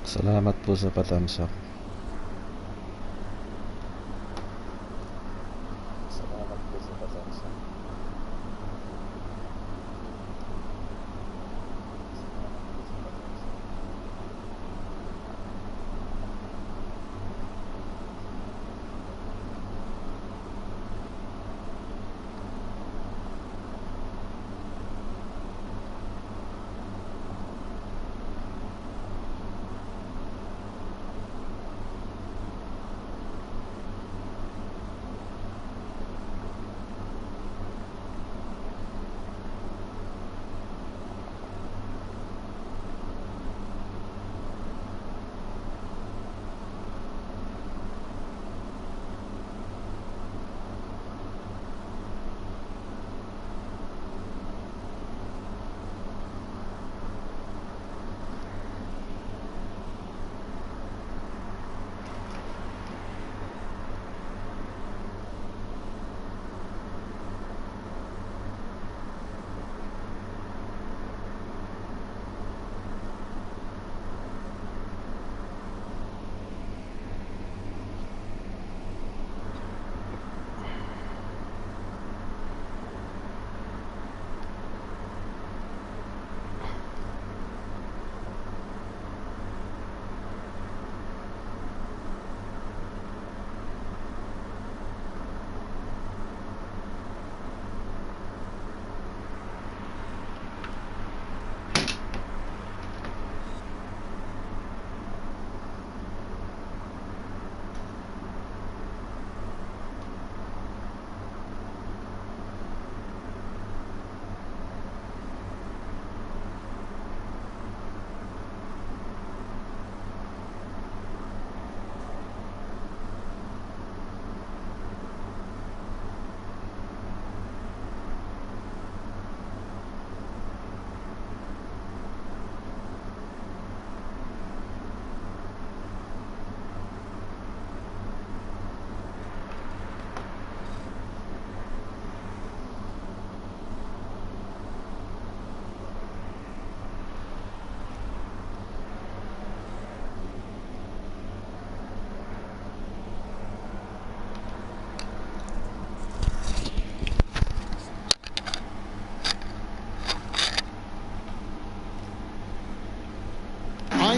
Salamat po sa patamsak.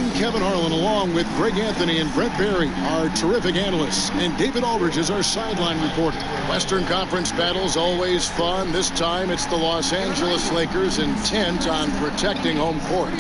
I'm Kevin Harlan, along with Greg Anthony and Brett Barry, our terrific analysts, and David Aldridge is our sideline reporter. Western Conference battles always fun. This time it's the Los Angeles Lakers intent on protecting home court.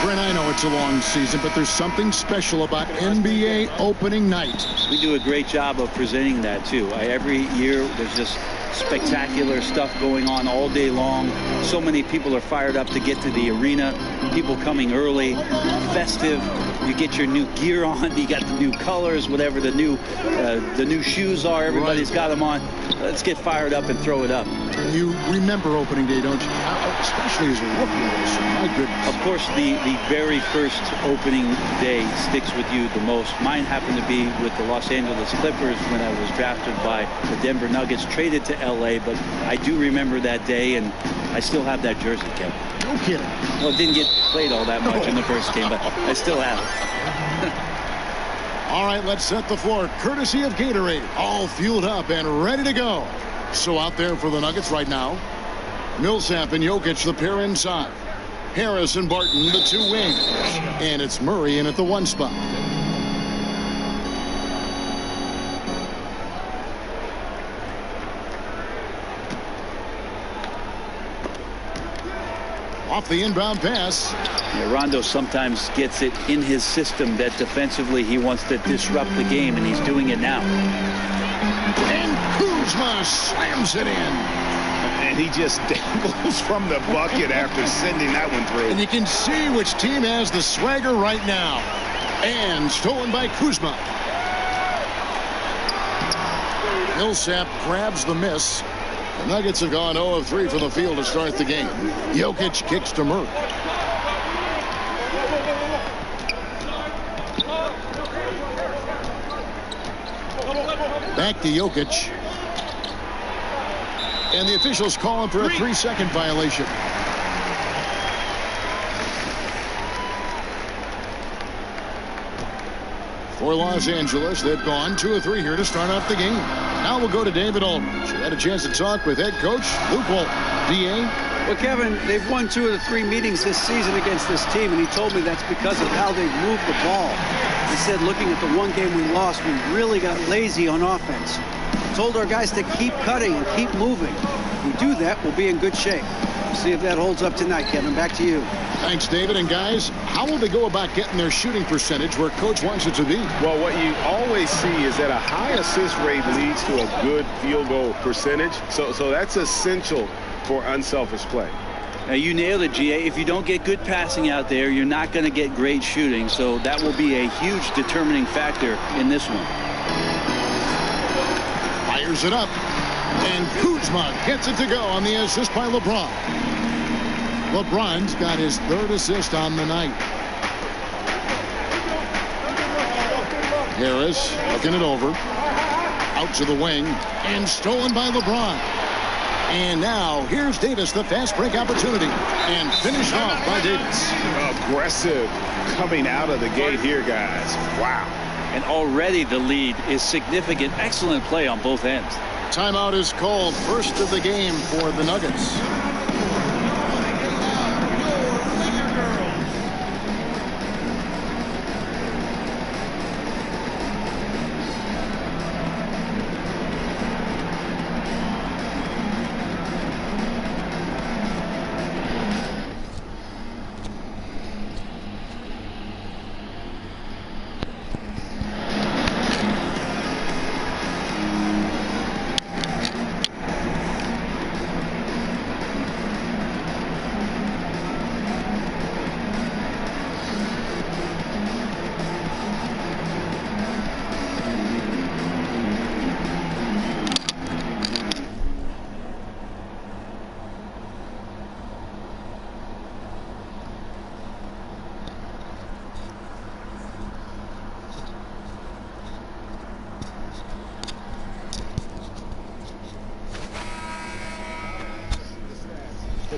Brent, I know it's a long season, but there's something special about NBA opening night. We do a great job of presenting that, too. Every year, there's just spectacular stuff going on all day long. So many people are fired up to get to the arena. People coming early, festive. You get your new gear on. You got the new colors, whatever the new shoes are. Everybody's got them on. Let's get fired up and throw it up. You remember opening day, don't you? Especially as a rookie. My goodness. Of course, the very first opening day sticks with you the most. Mine happened to be with the Los Angeles Clippers when I was drafted by the Denver Nuggets, traded to L.A., but I do remember that day, and I still have that jersey, Kevin. No kidding. Well, it didn't get played all that much in the first game, but I still have it. All right, let's set the floor. Courtesy of Gatorade. All fueled up and ready to go. So out there for the Nuggets right now, Millsap and Jokic, the pair inside. Harris and Barton, the two wings. And it's Murray in at the one spot. Off the inbound pass. Yeah, Rondo sometimes gets it in his system that defensively he wants to disrupt the game, and he's doing it now. And Kuzma slams it in. And he just dangles from the bucket after sending that one through. And you can see which team has the swagger right now. And stolen by Kuzma. Millsap grabs the miss. The Nuggets have gone 0 of 3 from the field to start the game. Jokic kicks to Murray. Back to Jokic. And the officials calling for a 3-second violation. For Los Angeles, they've gone 2 of 3 here to start off the game. Now we'll go to David Aldridge. Had a chance to talk with head coach Luke Walton. DA? Well, Kevin, they've won 2 of the 3 meetings this season against this team, and he told me that's because of how they've moved the ball. He said, looking at the one game we lost, we really got lazy on offense. Told our guys to keep cutting and keep moving. If we do that, we'll be in good shape. See if that holds up tonight, Kevin. Back to you. Thanks, David. And guys, how will they go about getting their shooting percentage where coach wants it to be? Well, what you always see is that a high assist rate leads to a good field goal percentage. So that's essential for unselfish play. Now, you nailed it, GA. If you don't get good passing out there, you're not going to get great shooting. So that will be a huge determining factor in this one. Fires it up. And Kuzma gets it to go on the assist by LeBron. LeBron's got his 3rd assist on the night. Harris looking it over. Out to the wing. And stolen by LeBron. And now here's Davis, the fast break opportunity. And finished off by Davis. Aggressive coming out of the gate here, guys. Wow. And already the lead is significant. Excellent play on both ends. Timeout is called. First of the game for the Nuggets.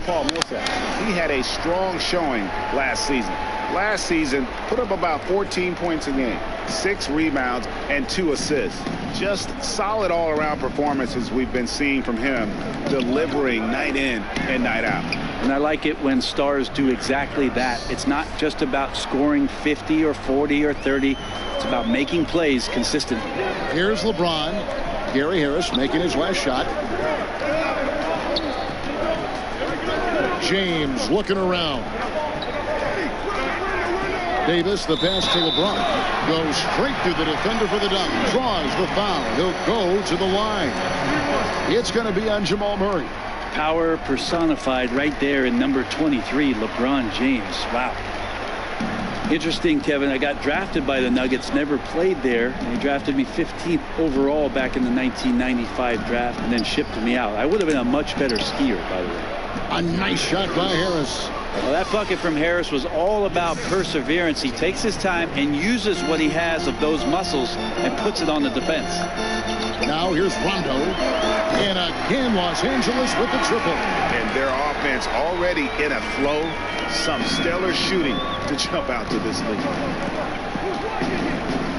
Paul Millsap. He had a strong showing last season. Last season, put up about 14 points a game, 6 rebounds, and 2 assists. Just solid all-around performances we've been seeing from him, delivering night in and night out. And I like it when stars do exactly that. It's not just about scoring 50 or 40 or 30. It's about making plays consistently. Here's LeBron. Gary Harris making his last shot. James looking around. Davis, the pass to LeBron. Goes straight through the defender for the dunk. Draws the foul. He'll go to the line. It's going to be on Jamal Murray. Power personified right there in number 23, LeBron James. Wow. Interesting, Kevin. I got drafted by the Nuggets, never played there. And he drafted me 15th overall back in the 1995 draft and then shipped me out. I would have been a much better skier, by the way. A nice shot by Harris. Well, that bucket from Harris was all about perseverance. He takes his time and uses what he has of those muscles and puts it on the defense. Now here's Rondo. And again, Los Angeles with the triple. And their offense already in a flow. Some stellar shooting to jump out to this lead.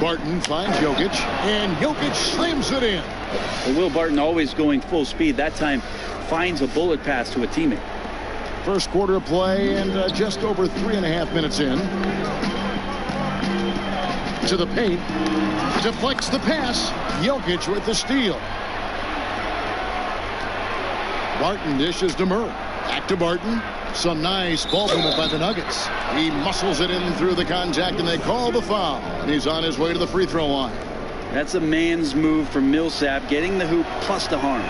Barton finds Jokic, and Jokic slams it in. Well, Will Barton always going full speed. That time finds a bullet pass to a teammate. First quarter of play and just over 3.5 minutes in. To the paint. Deflects the pass. Jokic with the steal. Barton dishes to Murray. Back to Barton. Some nice ball movement by the Nuggets. He muscles it in through the contact, and they call the foul. And he's on his way to the free throw line. That's a man's move from Millsap, getting the hoop plus the harm.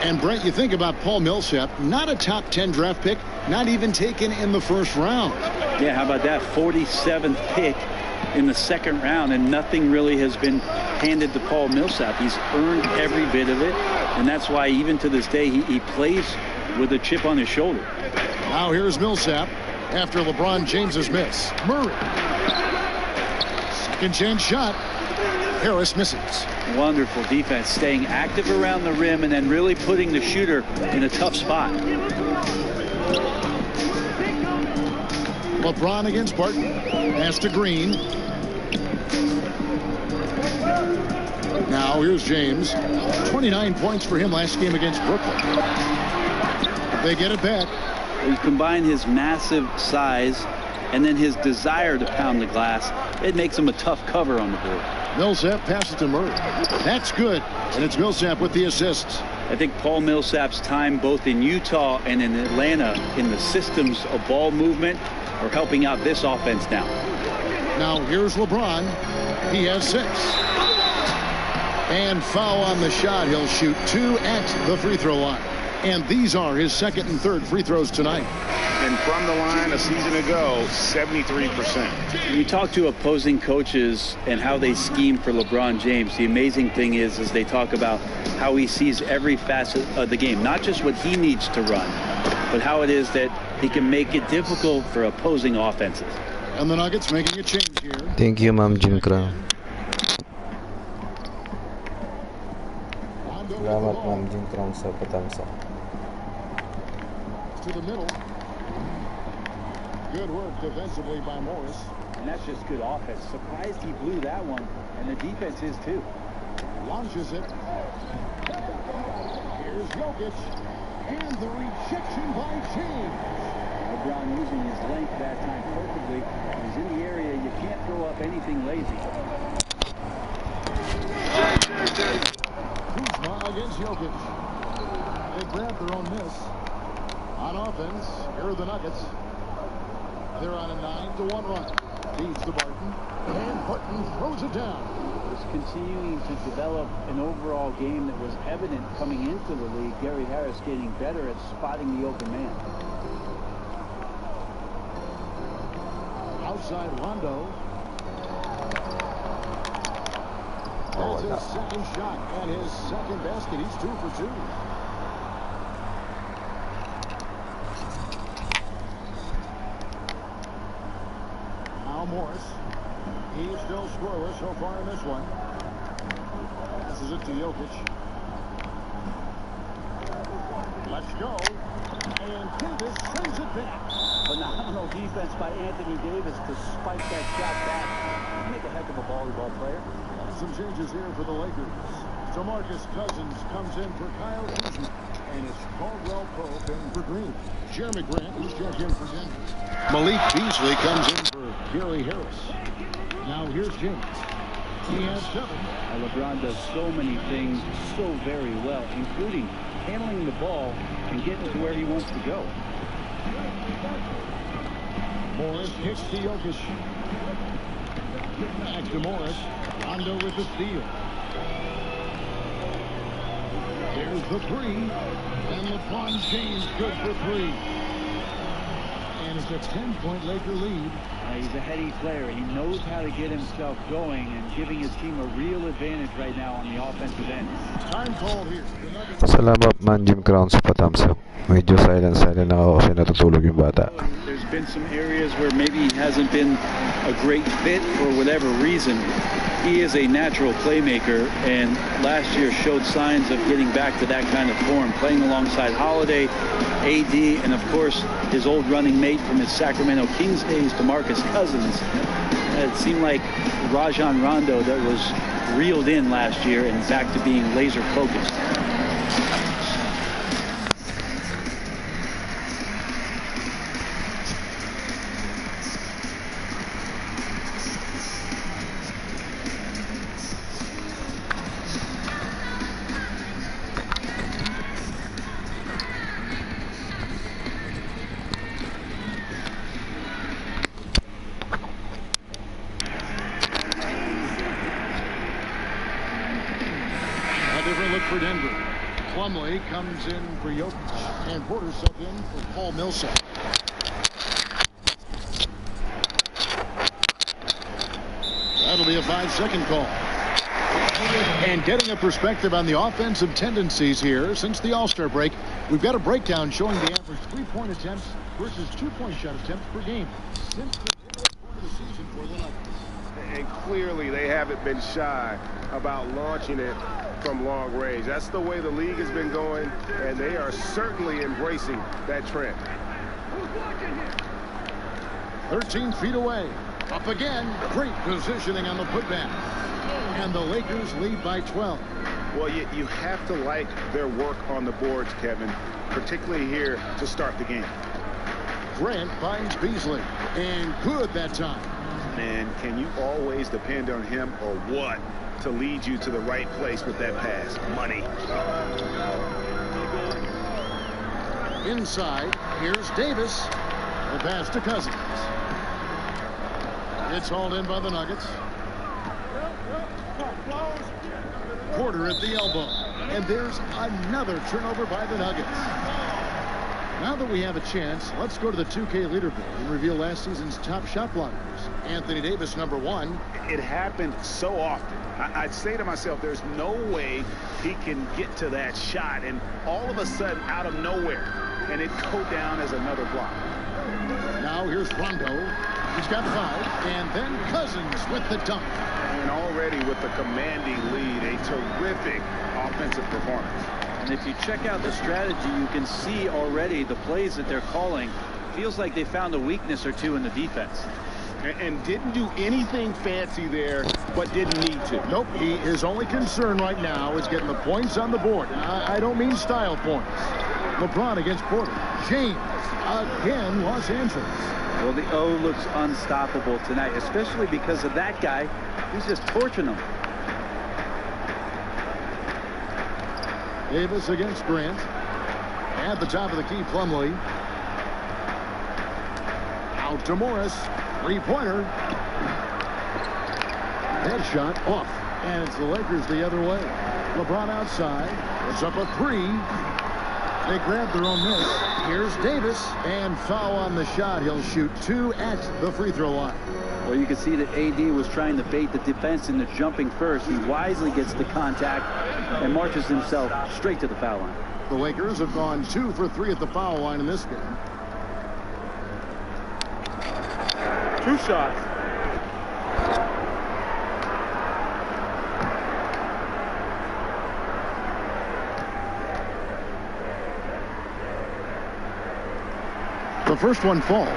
And Brent, you think about Paul Millsap, not a top 10 draft pick, not even taken in the first round. Yeah, how about that? 47th pick in the second round, and nothing really has been handed to Paul Millsap. He's earned every bit of it, and that's why even to this day he plays with a chip on his shoulder. Now here's Millsap after LeBron James's miss. Murray. Second chance shot. Harris misses. Wonderful defense, staying active around the rim and then really putting the shooter in a tough spot. LeBron against Barton. Pass to Green. Now here's James. 29 points for him last game against Brooklyn. They get it back. You combine his massive size and then his desire to pound the glass, it makes him a tough cover on the board. Millsap passes to Murray. That's good. And it's Millsap with the assists. I think Paul Millsap's time both in Utah and in Atlanta in the systems of ball movement are helping out this offense now. Now here's LeBron. He has 6. And foul on the shot. He'll shoot 2 at the free throw line. And these are his second and third free throws tonight. And from the line a season ago, 73%. When you talk to opposing coaches and how they scheme for LeBron James, the amazing thing is they talk about how he sees every facet of the game, not just what he needs to run, but how it is that he can make it difficult for opposing offenses. And the Nuggets making a change here. Thank you, Ma'am Jim Crow. Salamat, Ma'am Jim Crow, sa patamsa. To the middle. Good work defensively by Morris. And that's just good offense. Surprised he blew that one, and the defense is too. Launches it. Here's Jokic. And the rejection by James. LeBron using his length that time perfectly. He's in the area. You can't throw up anything lazy. Kuzma against Jokic. They grab their own miss. On offense, here are the Nuggets. They're on a 9-1 run. Feeds to Barton. And Barton throws it down. Was continuing to develop an overall game that was evident coming into the league. Gary Harris getting better at spotting the open man. Outside Rondo. That's his second shot and his second basket. He's 2 for 2. Now Morris. He's still scoreless so far in this one. Passes it to Jokic. Let's go. And Davis sends it back. Phenomenal defense by Anthony Davis to spike that shot back. Make a heck of a volleyball player. Some changes here for the Lakers. DeMarcus Cousins comes in for Kyle Kuzma. And it's Caldwell Pope in for Green. Jeremy Grant is checked in for Denver. Malik Beasley comes in for Gary Harris. Now here's James. He has 7. LeBron does so many things so very well, including handling the ball and getting to where he wants to go. Morris kicks to Jokic. Back to Morris. Rondo with the steal. There's the 3. And LeBron James good for 3. And it's a 10-point Laker lead. He's a heady player. He knows how to get himself going and giving his team a real advantage right now on the offensive end. Time call here. Salamat man Jim Crown sa patamsa. Medyo silent na ako kasi natutulog yung bata. There's been some areas where maybe he hasn't been a great fit for whatever reason. He is a natural playmaker, and last year showed signs of getting back to that kind of form, playing alongside Holiday, AD, and of course his old running mate from his Sacramento Kings days, DeMarcus Cousins. It seemed like Rajon Rondo that was reeled in last year and back to being laser focused. For Denver. Plumlee comes in for Jokic, and Porter subbed in for Paul Millsap. That'll be a 5-second call. And getting a perspective on the offensive tendencies here since the All-Star break, we've got a breakdown showing the average 3-point attempts versus 2-point shot attempts per game since the part of the season for the Nuggets. And clearly they haven't been shy about launching it from long range. That's the way the league has been going, and they are certainly embracing that trend. 13 feet away. Up again. Great positioning on the putback. And the Lakers lead by 12. Well, you have to like their work on the boards, Kevin, particularly here to start the game. Grant finds Beasley. And good that time. Man, can you always depend on him or what to lead you to the right place with that pass? Money. Inside, here's Davis. The pass to Cousins. It's hauled in by the Nuggets. Porter at the elbow. And there's another turnover by the Nuggets. Now that we have a chance, let's go to the 2K leaderboard and reveal last season's top shot blockers. Anthony Davis, number 1. It happened so often. I'd say to myself, there's no way he can get to that shot, and all of a sudden, out of nowhere, and it go down as another block. Now here's Rondo. He's got 5, and then Cousins with the dunk. And already with the commanding lead, a terrific offensive performance. And if you check out the strategy, you can see already the plays that they're calling. Feels like they found a weakness or two in the defense. And didn't do anything fancy there, but didn't need to. Nope, his only concern right now is getting the points on the board. And I don't mean style points. LeBron against Porter. James, again, Los Angeles. Well, the O looks unstoppable tonight, especially because of that guy. He's just torching them. Davis against Grant. At the top of the key, Plumlee. Out to Morris. 3-pointer. Headshot off. And it's the Lakers the other way. LeBron outside. It's up a 3. They grab their own miss. Here's Davis. And foul on the shot. He'll shoot 2 at the free throw line. Well, you can see that AD was trying to bait the defense into jumping first. He wisely gets the contact and marches himself straight to the foul line. The Lakers have gone 2 for 3 at the foul line in this game. 2 shots. The first one falls.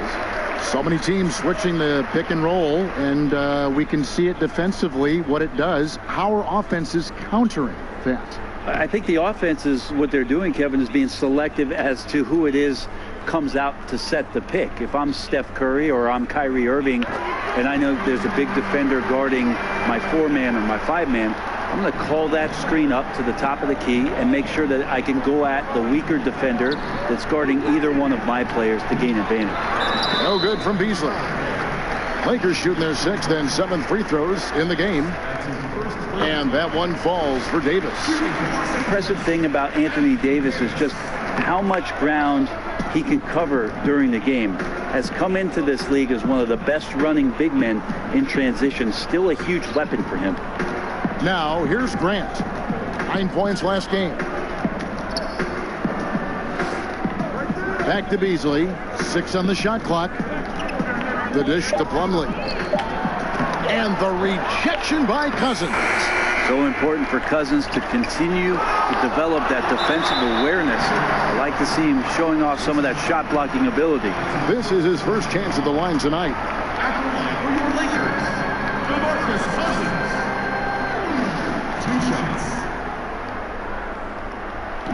So many teams switching the pick and roll, and we can see it defensively, what it does. How are offenses countering that? I think the offense is what they're doing, Kevin, is being selective as to who it is comes out to set the pick. If I'm Steph Curry or I'm Kyrie Irving, and I know there's a big defender guarding my 4-man or my 5-man, I'm going to call that screen up to the top of the key and make sure that I can go at the weaker defender that's guarding either one of my players to gain advantage. No good from Beasley. Lakers shooting their 6th and 7th free throws in the game. And that one falls for Davis. The impressive thing about Anthony Davis is just how much ground he can cover during the game. Has come into this league as one of the best running big men in transition. Still a huge weapon for him. Now, here's Grant. 9 points last game. Back to Beasley. 6 on the shot clock. The dish to Plumlee. And the rejection by Cousins. So important for Cousins to continue to develop that defensive awareness. I like to see him showing off some of that shot blocking ability. This is his first chance at the line tonight.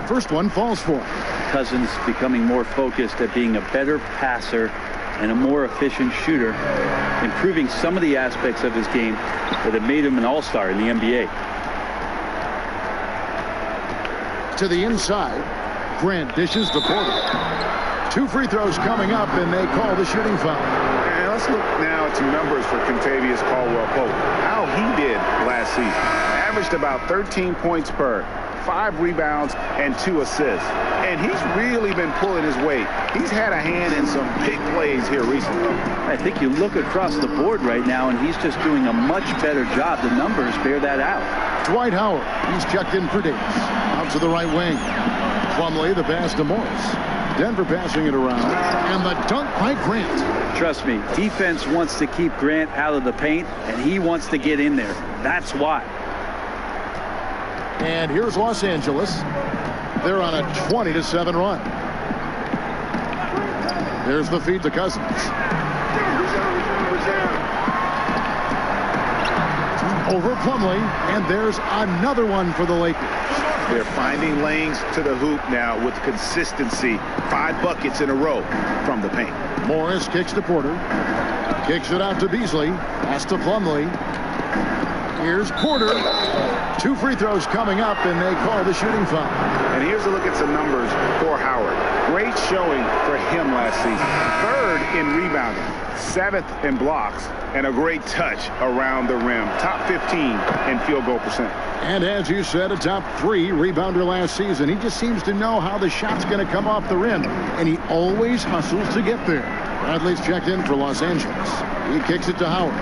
First one falls for him. Cousins becoming more focused at being a better passer and a more efficient shooter, improving some of the aspects of his game that have made him an all-star in the NBA. To the inside, Grant dishes to Porter. 2 free throws coming up, and they call the shooting foul. And let's look now at some numbers for Kentavious Caldwell-Pope. How he did last season. Averaged about 13 points per, 5 rebounds, and 2 assists. And he's really been pulling his weight. He's had a hand in some big plays here recently. I think you look across the board right now, and he's just doing a much better job. The numbers bear that out. Dwight Howard, he's checked in for Davis. Out to the right wing. Plumlee, the pass to Morris. Denver passing it around. And the dunk by Grant. Trust me, defense wants to keep Grant out of the paint, and he wants to get in there. That's why. And here's Los Angeles. They're on a 20-7 run. There's the feed to Cousins. Over Plumlee, and there's another one for the Lakers. They're finding lanes to the hoop now with consistency. 5 buckets in a row from the paint. Morris kicks to Porter. Kicks it out to Beasley. Pass to Plumlee. Here's Porter. 2 free throws coming up, and they call the shooting foul. And here's a look at some numbers for Howard. Great showing for him last season. 3rd in rebounding, 7th in blocks, and a great touch around the rim. Top 15 in field goal percent. And as you said, a top 3 rebounder last season. He just seems to know how the shot's going to come off the rim, and he always hustles to get there. Bradley's checked in for Los Angeles. He kicks it to Howard.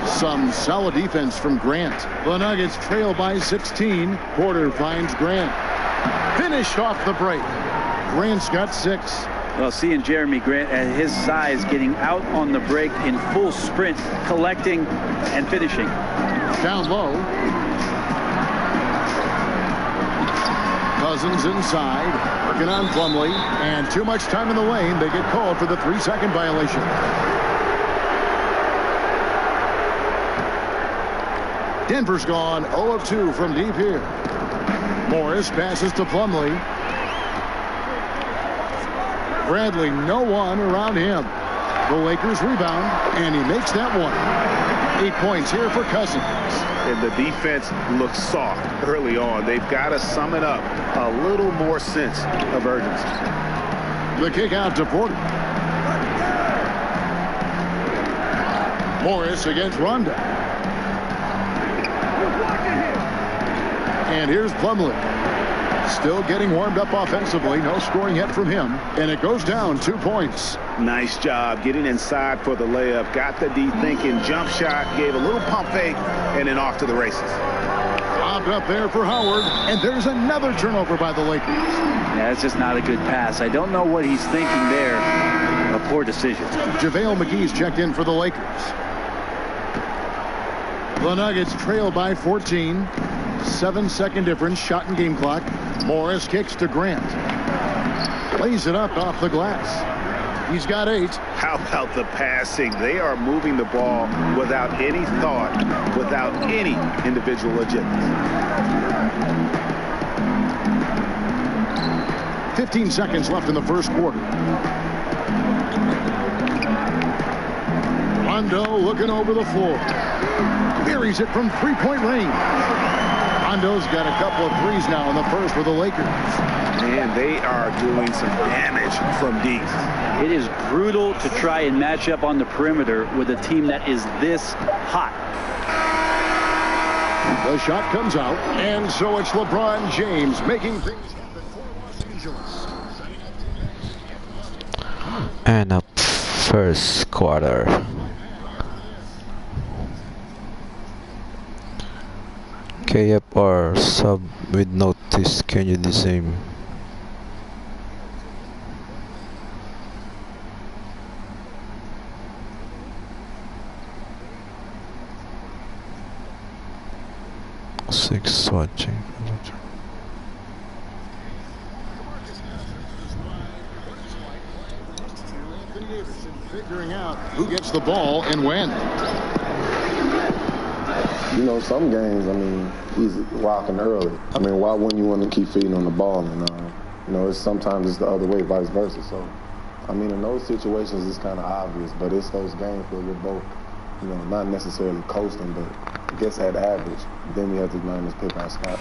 Some solid defense from Grant. The Nuggets trail by 16. Porter finds Grant. Finished off the break. Grant's got 6. Well, seeing Jeremy Grant at his size getting out on the break in full sprint, collecting and finishing. Down low. Cousins inside. Working on Plumlee. And too much time in the lane. They get called for the 3-second violation. Denver's gone 0 of 2 from deep here. Morris passes to Plumlee. Bradley, no one around him. The Lakers rebound, and he makes that one. 8 points here for Cousins. And the defense looks soft early on. They've got to sum it up. A little more sense of urgency. The kick out to Porter. Morris against Rondo. And here's Plumlee. Still getting warmed up offensively. No scoring yet from him. And it goes down 2 points. Nice job getting inside for the layup. Got the D thinking. Jump shot. Gave a little pump fake. And then off to the races. Lobbed up there for Howard. And there's another turnover by the Lakers. Yeah, it's just not a good pass. I don't know what he's thinking there. A poor decision. JaVale McGee's checked in for the Lakers. The Nuggets trail by 14. 7-second difference. Shot and game clock. Morris kicks to Grant. Lays it up off the glass. He's got 8. How about the passing? They are moving the ball without any thought, without any individual agenda. 15 seconds left in the first quarter. Rondo looking over the floor. Buries it from three-point range. Rondo's got a couple of threes now in the first with the Lakers. Man, they are doing some damage from deep. It is brutal to try and match up on the perimeter with a team that is this hot. The shot comes out, and so it's LeBron James making things happen for Los Angeles. And up first quarter. KFR sub with notice. Can you do the same? Six watching. Figuring out who gets the ball and when. You know, some games, I mean, he's rocking early. I mean, why wouldn't you want to keep feeding on the ball? And, you know, sometimes it's the other way, vice versa. So, I mean, in those situations, it's kind of obvious. But it's those games where we're both, you know, not necessarily coasting, but I guess at average. Then we have to learn to pick our spot.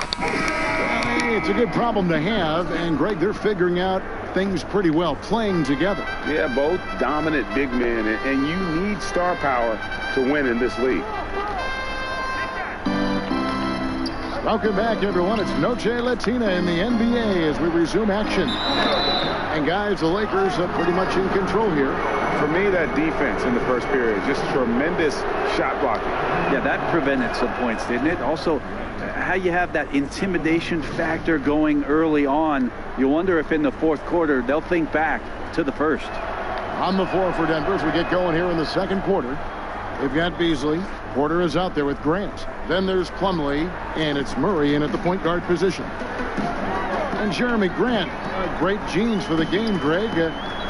It's a good problem to have. And, Greg, they're figuring out things pretty well, playing together. Yeah, both dominant big men. And you need star power to win in this league. Welcome back, everyone. It's Noche Latina in the NBA as we resume action. And, guys, the Lakers are pretty much in control here. For me, that defense in the first period, just tremendous shot blocking. Yeah, that prevented some points, didn't it? Also, how you have that intimidation factor going early on, you wonder if in the fourth quarter they'll think back to the first. On the floor for Denver as we get going here in the second quarter. They've got Beasley. Porter is out there with Grant. Then there's Plumlee, and it's Murray in at the point guard position. And Jeremy Grant, great genes for the game, Greg.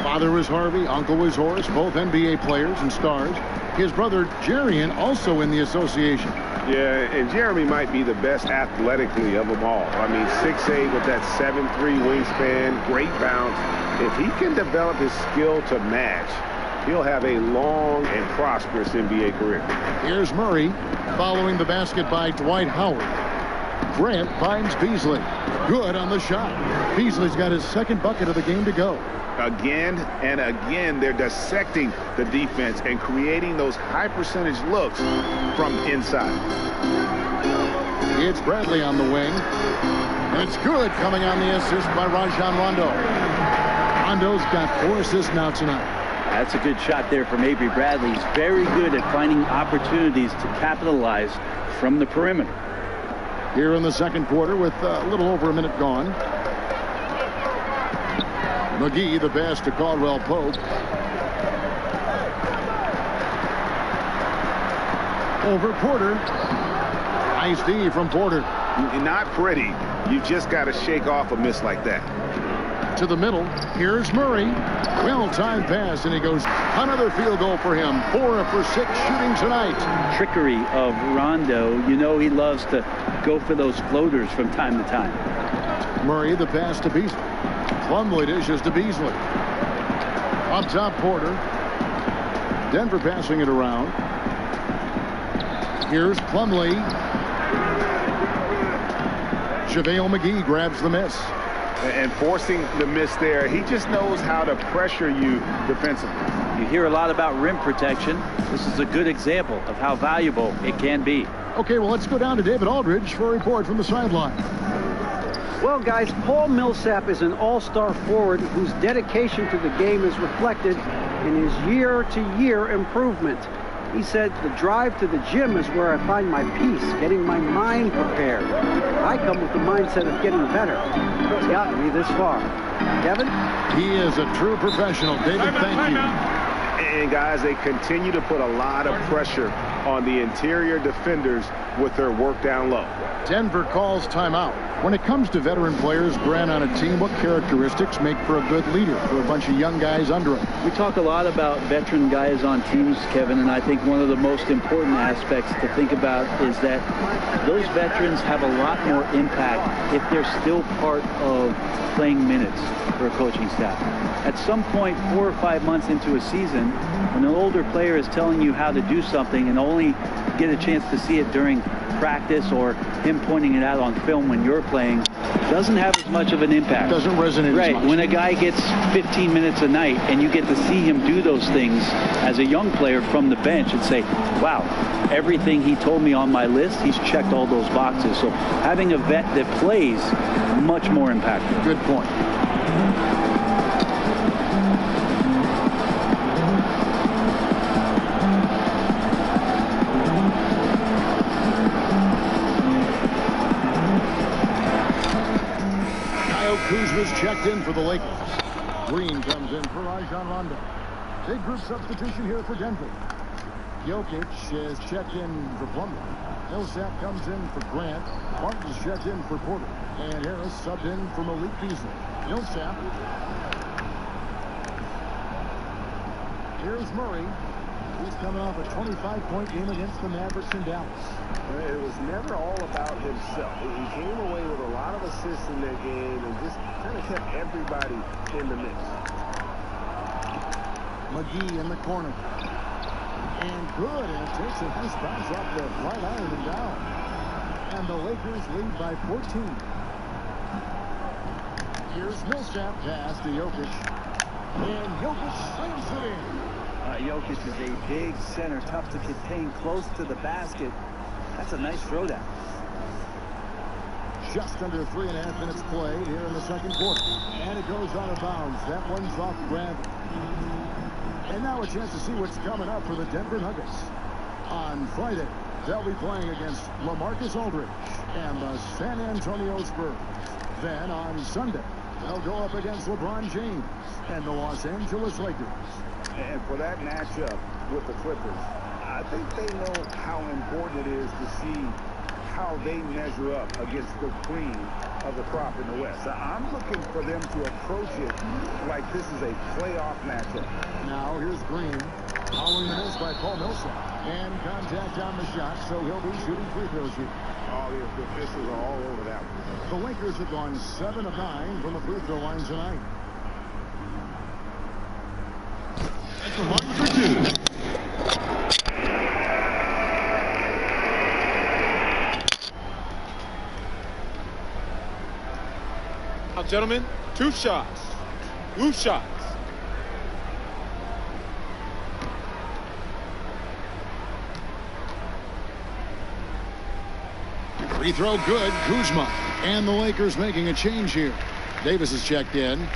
Father was Harvey, uncle was Horace, both NBA players and stars. His brother Jarian also in the association. Yeah, and Jeremy might be the best athletically of them all. I mean, 6'8" with that 7'3" wingspan, great bounce. If he can develop his skill to match, he'll have a long and prosperous NBA career. Here's Murray following the basket by Dwight Howard. Grant finds Beasley. Good on the shot. Beasley's got his second bucket of the game to go. Again and again, they're dissecting the defense and creating those high percentage looks from inside. It's Bradley on the wing. And it's good coming on the assist by Rajon Rondo. Rondo's got 4 assists now tonight. That's a good shot there from Avery Bradley. He's very good at finding opportunities to capitalize from the perimeter. Here in the second quarter with a little over a minute gone. McGee, the pass to Caldwell Pope. Over Porter. Nice D from Porter. Not pretty. You just got to shake off a miss like that. To the middle. Here's Murray. Well-timed pass, and he goes another field goal for him. 4 for 6 shooting tonight. Trickery of Rondo. You know he loves to go for those floaters from time to time. Murray, the pass to Beasley. Plumlee dishes to Beasley. Up top, Porter. Denver passing it around. Here's Plumlee. JaVale McGee grabs the miss. And forcing the miss there, he just knows how to pressure you defensively. You hear a lot about rim protection. This is a good example of how valuable it can be. Okay, well, let's go down to David Aldridge for a report from the sideline. Well, guys, Paul Millsap is an all-star forward whose dedication to the game is reflected in his year-to-year improvement. He said, the drive to the gym is where I find my peace, getting my mind prepared. I come with the mindset of getting better. It's gotten me this far. Kevin? He is a true professional. David, thank you. And guys, they continue to put a lot of pressure on the interior defenders with their work down low. Denver calls timeout. When it comes to veteran players, Brent, on a team, what characteristics make for a good leader for a bunch of young guys under him? We talk a lot about veteran guys on teams, Kevin, and I think one of the most important aspects to think about is that those veterans have a lot more impact if they're still part of playing minutes for a coaching staff. At some point, 4 or 5 months into a season, when an older player is telling you how to do something and only get a chance to see it during practice or him pointing it out on film when you're playing, doesn't have as much of an impact. Doesn't resonate right. as much. When a guy gets 15 minutes a night and you get to see him do those things as a young player from the bench and say, wow, everything he told me on my list, he's checked all those boxes. So having a vet that plays, much more impactful. Good point. Kuzma's checked in for the Lakers. Green comes in for Rajon Rondo. Big group substitution here for Denver. Jokic is checked in for Plumlee. Millsap comes in for Grant. Martin's checked in for Porter. And Harris subbed in for Malik Beasley. Millsap. Here's Murray. He's coming off a 25-point game against the Mavericks in Dallas. It was never all about himself. He came away with a lot of assists in that game and just kind of kept everybody in the mix. McGee in the corner. And good. And it takes a nice bounce off the right iron and down. And the Lakers lead by 14. Here's Millsap pass to Jokic. And Jokic slams it in. Jokic is a big center, tough to contain, close to the basket. That's a nice throwdown. Just under 3.5 minutes played here in the second quarter. And it goes out of bounds. That one's off gravity. And now a chance to see what's coming up for the Denver Nuggets. On Friday, they'll be playing against LaMarcus Aldridge and the San Antonio Spurs. Then on Sunday, they'll go up against LeBron James and the Los Angeles Lakers. And for that matchup with the Clippers, I think they know how important it is to see how they measure up against the cream of the crop in the West. I'm looking for them to approach it like this is a playoff matchup. Now here's Green, following the miss by Paul Millsap. And contact on the shot, so he'll be shooting free throws here. Oh, the officials are all over that one. The Lakers have gone 7 of 9 from the free throw line tonight. That's the mark for 2. Now, gentlemen, 2 shots. 2 shots. Free throw good, Kuzma. And the Lakers making a change here. Davis is checked in.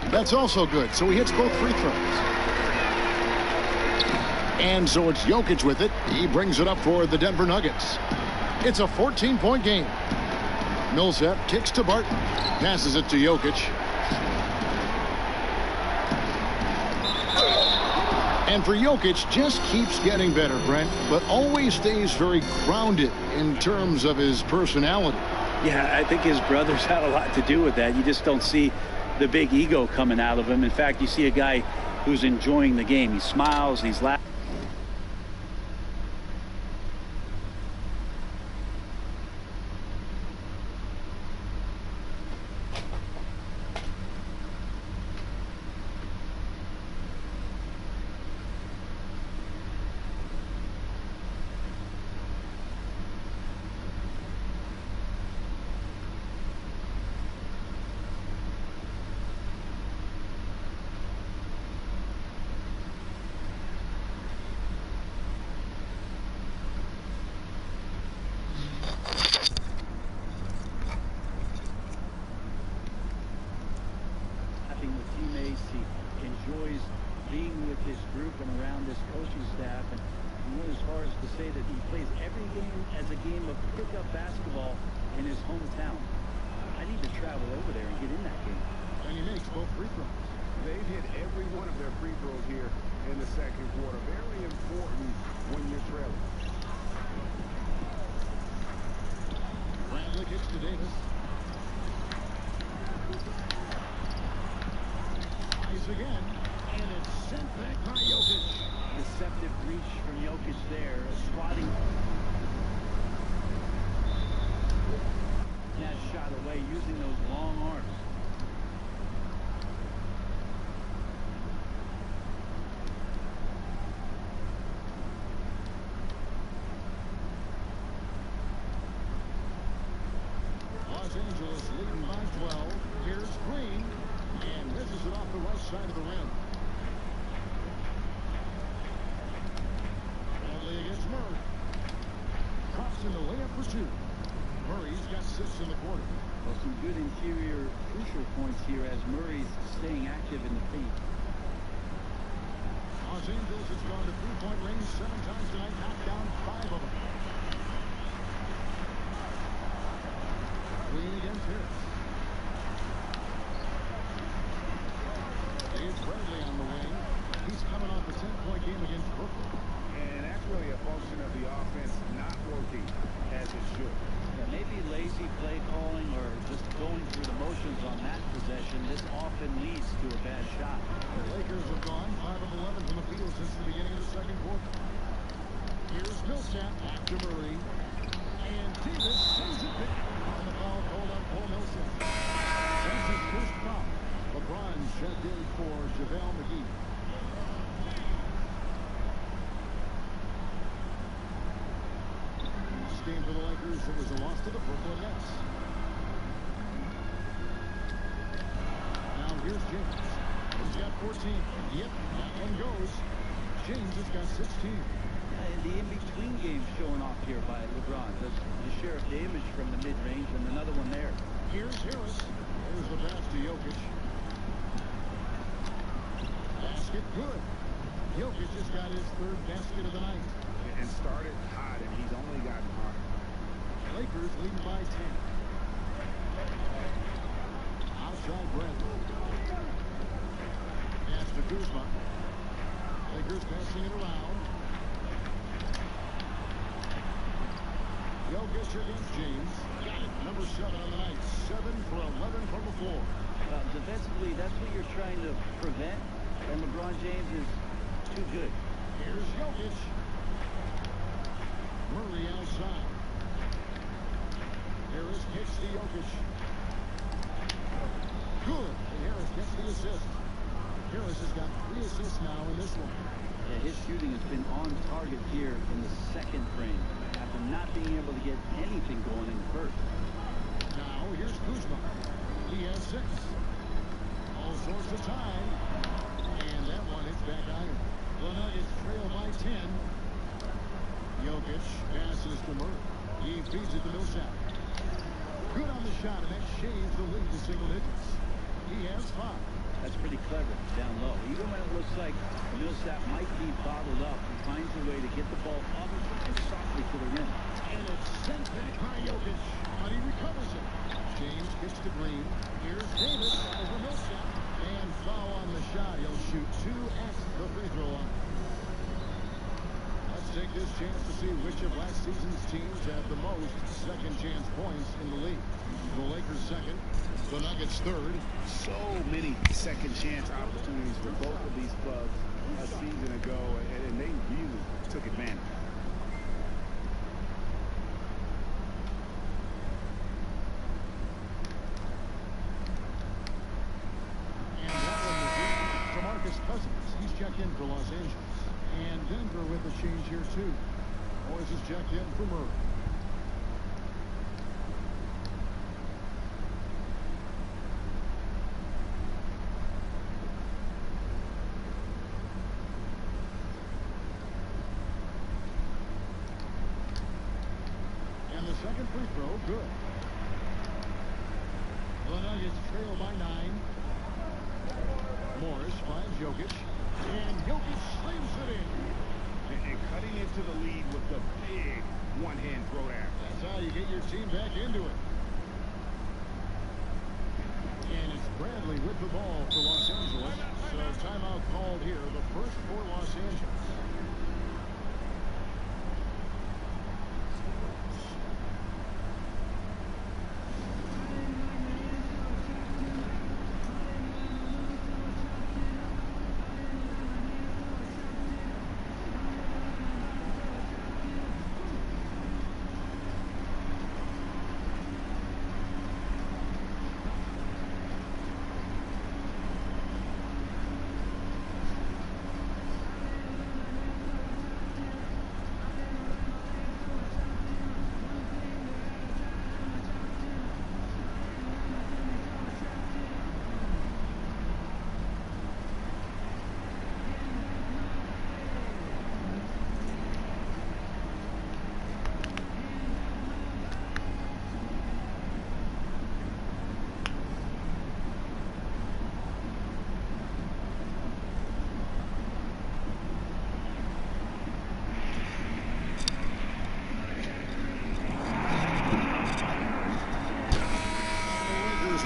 That's also good, so he hits both free throws. And so it's Jokic with it. He brings it up for the Denver Nuggets. It's a 14-point game. Millsap kicks to Barton. Passes it to Jokic. And for Jokic, just keeps getting better, Brent, but always stays very grounded in terms of his personality. Yeah, I think his brothers had a lot to do with that. You just don't see the big ego coming out of him. In fact, you see a guy who's enjoying the game. He smiles, he's laughing. With teammates, he enjoys being with this group and around this coaching staff, and he went as far as to say that he plays every game as a game of pickup basketball in his hometown. I need to travel over there and get in that game. And he makes both free throws. They've hit every one of their free throws here in the second quarter. Very important when you're trailing. Bradley gets to Davis. Nice again. And it's sent back by Jokic. Deceptive reach from Jokic there. Swatting that shot away using those long arms. Los Angeles leading by 12. Here's Green. And misses it off the right side of the rim. Bradley against Murray. Drops in the layup for two. Murray's got 6 in the quarter. Well, some good interior crucial points here as Murray's staying active in the paint. Los Angeles has gone to three-point range 7 times tonight, knocked down 5 of them. Green against Harris. It's Bradley on the wing. He's coming off a 10-point game against Brooklyn. And that's really a function of the offense not working as it should. Yeah, maybe lazy play calling or just going through the motions on that possession. This often leads to a bad shot. The Lakers have gone 5 of 11 from the field since the beginning of the second quarter. Here's Millsap back to Murray. And Davis sends it back. And the foul called on Paul Millsap. That's his first foul. LeBron checked in for JaVale McGee. This game for the Lakers, it was a loss to the Brooklyn Nets. Now here's James. He's got 14. Yep, that one goes. James has got 16. And the in-between game showing off here by LeBron. The share of damage from the mid-range and another one there. Here's Harris. There's the pass to Jokic. Basket good. Jokic just got his 3rd basket of the night. And started hot, and he's only gotten hotter. Lakers leading by 10. Outside Bradley. Pass to Kuzma. Lakers passing it around. Jokic against James. Got it. Number 7 on the night. 7 for 11 from the floor. Defensively, that's what you're trying to prevent. And LeBron James is too good. Here's Jokic. Murray outside. Harris kicks to Jokic. Good. And Harris gets the assist. Harris has got 3 assists now in this one. Yeah, his shooting has been on target here in the second frame after not being able to get anything going in the first. Now here's Kuzma. He has 6. All sorts of time. And that one hits back iron. The Nuggets trail by 10. Jokic passes to Murray. He feeds it to Millsap. Good on the shot, and that shaves the lead to single digits. He has 5. That's pretty clever down low. Even when it looks like Millsap might be bottled up, he finds a way to get the ball up and softly to the rim. And it's sent back by Jokic, but he recovers it. James gets to Green. Here's Davis over Millsap. And foul on the shot. He'll shoot 2 at the free throw line. Let's take this chance to see which of last season's teams have the most second chance points in the league. The Lakers second, the Nuggets third. So many second chance opportunities for both of these clubs a season ago, and they really took advantage. And that one was in for Marcus Cousins. He's checked in for Los Angeles. And Denver with a change here too. Boys is checked in for Murray. And the second free throw, good. The Nuggets trail by 9. Morris finds Jokic. And Jokic slams it in. And cutting into the lead with the big one-hand throwdown. That's how you get your team back into it. And it's Bradley with the ball for Los Angeles. So timeout called here, the first for Los Angeles.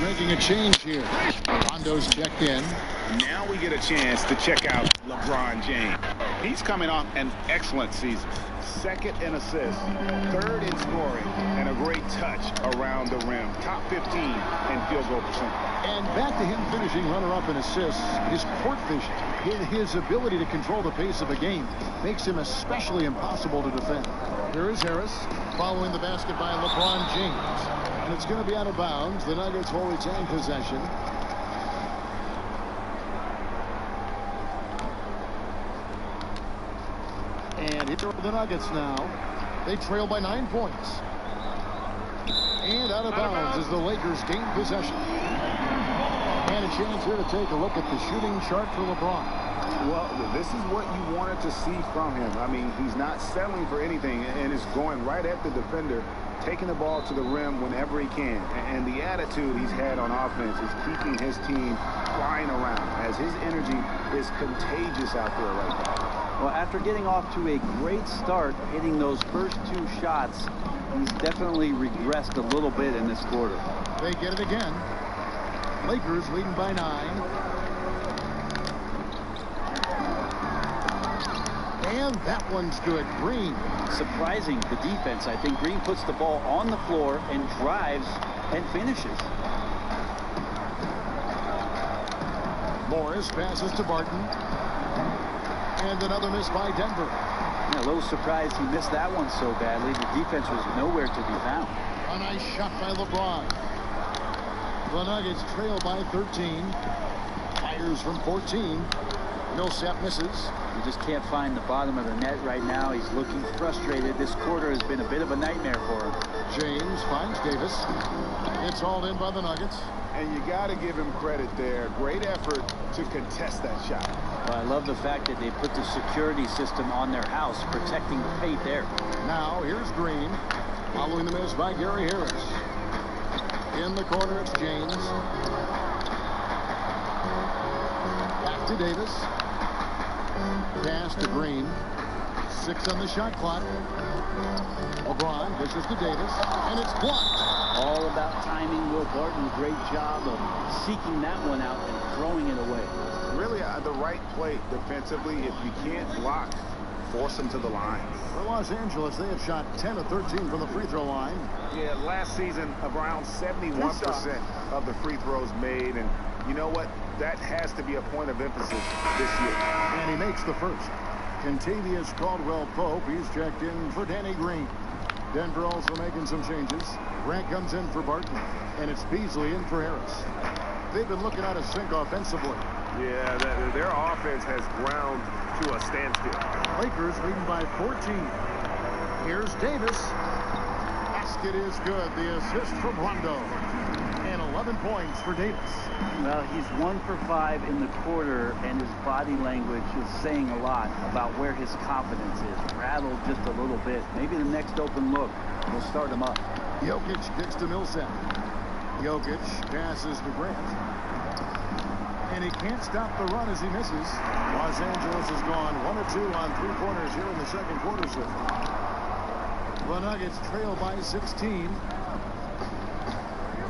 Making a change here. Rondo's checked in. Now we get a chance to check out LeBron James. He's coming off an excellent season. Second in assists, third in scoring, and a great touch around the rim. Top 15 in field goal percent. And back to him finishing runner-up in assists. His court vision, his ability to control the pace of a game makes him especially impossible to defend. Here is Harris following the basket by LeBron James. And it's going to be out of bounds. The Nuggets will retain possession. And here are the Nuggets now. They trail by 9 points. And out of bounds as the Lakers gain possession. And a chance here to take a look at the shooting chart for LeBron. Well, this is what you wanted to see from him. I mean, he's not settling for anything and is going right at the defender, taking the ball to the rim whenever he can. And the attitude he's had on offense is keeping his team flying around, as his energy is contagious out there right now. Well, after getting off to a great start, hitting those first 2 shots, he's definitely regressed a little bit in this quarter. They get it again. Lakers leading by 9. And that one's good. Green. Surprising, the defense. I think Green puts the ball on the floor and drives and finishes. Morris passes to Barton. And another miss by Denver. Yeah, a little surprised he missed that one so badly. The defense was nowhere to be found. A nice shot by LeBron. The Nuggets trail by 13. Fires from 14. Millsap misses. He just can't find the bottom of the net right now. He's looking frustrated. This quarter has been a bit of a nightmare for him. James finds Davis. It's hauled in by the Nuggets. And you got to give him credit there. Great effort to contest that shot. Well, I love the fact that they put the security system on their house, protecting the paint there. Now, here's Green. Following the miss by Gary Harris. In the corner, it's James. Back to Davis. Pass to Green. 6 on the shot clock. LeBron pushes to Davis, and it's blocked. All about timing. Will Barton, great job of seeking that one out and throwing it away. Really the right play defensively. If you can't block, force them to the line. For Los Angeles, they have shot 10 of 13 from the free throw line. Yeah, last season, around 71% of the free throws made. And you know what? That has to be a point of emphasis this year. And he makes the first. Contavious Caldwell-Pope, he's checked in for Danny Green. Denver also making some changes. Grant comes in for Barton, and it's Beasley in for Harris. They've been looking out of sync offensively. Yeah, their offense has ground to a standstill. Lakers leading by 14. Here's Davis. Basket is good. The assist from Rondo. And 11 points for Davis. Well, he's 1 for 5 in the quarter, and his body language is saying a lot about where his confidence is. Rattled just a little bit. Maybe the next open look will start him up. Jokic kicks to Millsap. Jokic passes to Grant. And he can't stop the run as he misses. Los Angeles has gone 1 of 2 on 3-pointers here in the second quarter so far. The Nuggets trail by 16.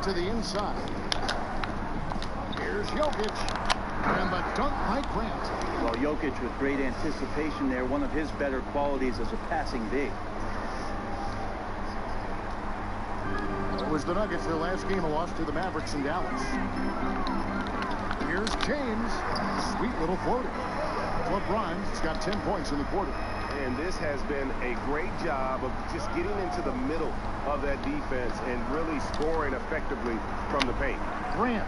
To the inside. Here's Jokic. And the dunk by Grant. Well, Jokic with great anticipation there, one of his better qualities as a passing big. It was the Nuggets, their last game, a loss to the Mavericks in Dallas. Here's James. Sweet little floater. LeBron's got 10 points in the quarter. And this has been a great job of just getting into the middle of that defense and really scoring effectively from the paint. Grant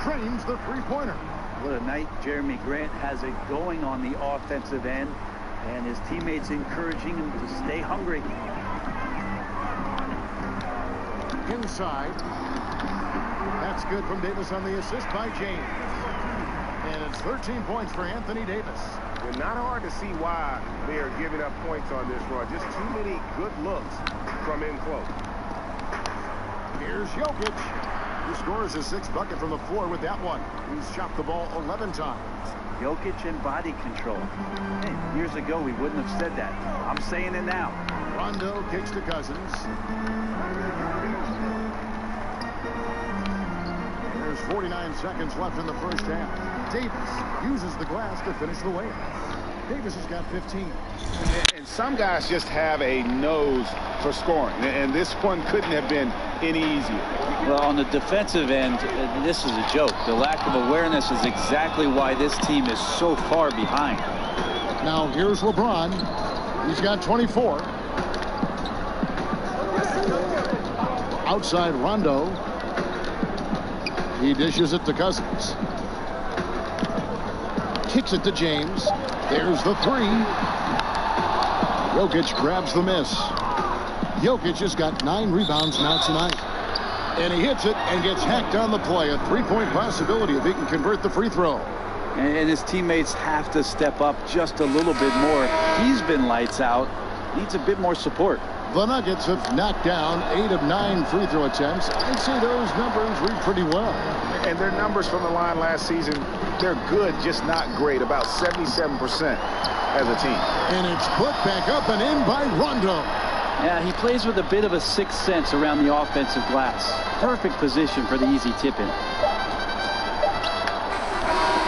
trains the three-pointer. What a night Jeremy Grant has it going on the offensive end, and his teammates encouraging him to stay hungry. Inside. That's good from Davis on the assist by James. And it's 13 points for Anthony Davis. And not hard to see why they are giving up points on this run. Just too many good looks from in close. Here's Jokic, who scores his 6th bucket from the floor with that one. He's shot the ball 11 times. Jokic and body control. Hey, years ago, we wouldn't have said that. I'm saying it now. Rondo kicks to Cousins. There's 49 seconds left in the first half. Davis uses the glass to finish the layup. Davis has got 15. And some guys just have a nose for scoring, and this one couldn't have been any easier. Well, on the defensive end, this is a joke. The lack of awareness is exactly why this team is so far behind. Now here's LeBron. He's got 24. Outside Rondo. He dishes it to Cousins. Kicks it to James. There's the three. Jokic grabs the miss. Jokic has got 9 rebounds now tonight. And he hits it and gets hacked on the play. A three-point possibility if he can convert the free throw. And his teammates have to step up just a little bit more. He's been lights out. Needs a bit more support. The Nuggets have knocked down 8 of 9 free throw attempts. I'd say those numbers read pretty well. And their numbers from the line last season, they're good, just not great. About 77% as a team. And it's put back up and in by Rondo. Yeah, he plays with a bit of a sixth sense around the offensive glass. Perfect position for the easy tip-in.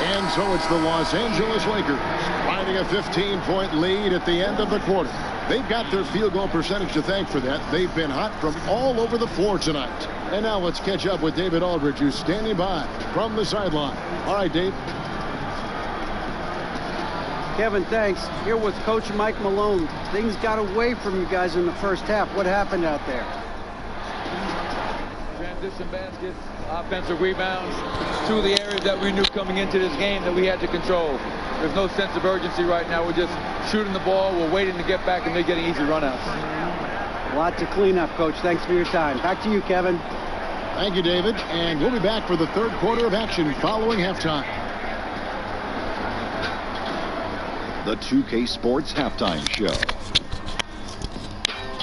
And so it's the Los Angeles Lakers riding a 15-point lead at the end of the quarter. They've got their field goal percentage to thank for that. They've been hot from all over the floor tonight. And now let's catch up with David Aldridge, who's standing by from the sideline. All right, Dave. Kevin, thanks. Here with Coach Mike Malone. Things got away from you guys in the first half. What happened out there? Transition baskets, offensive rebounds, 2 of the areas that we knew coming into this game that we had to control. There's no sense of urgency right now. We're just shooting the ball. We're waiting to get back, and they're getting easy runouts. A lot to clean up, Coach. Thanks for your time. Back to you, Kevin. Thank you, David. And we'll be back for the third quarter of action following halftime. The 2K Sports Halftime Show.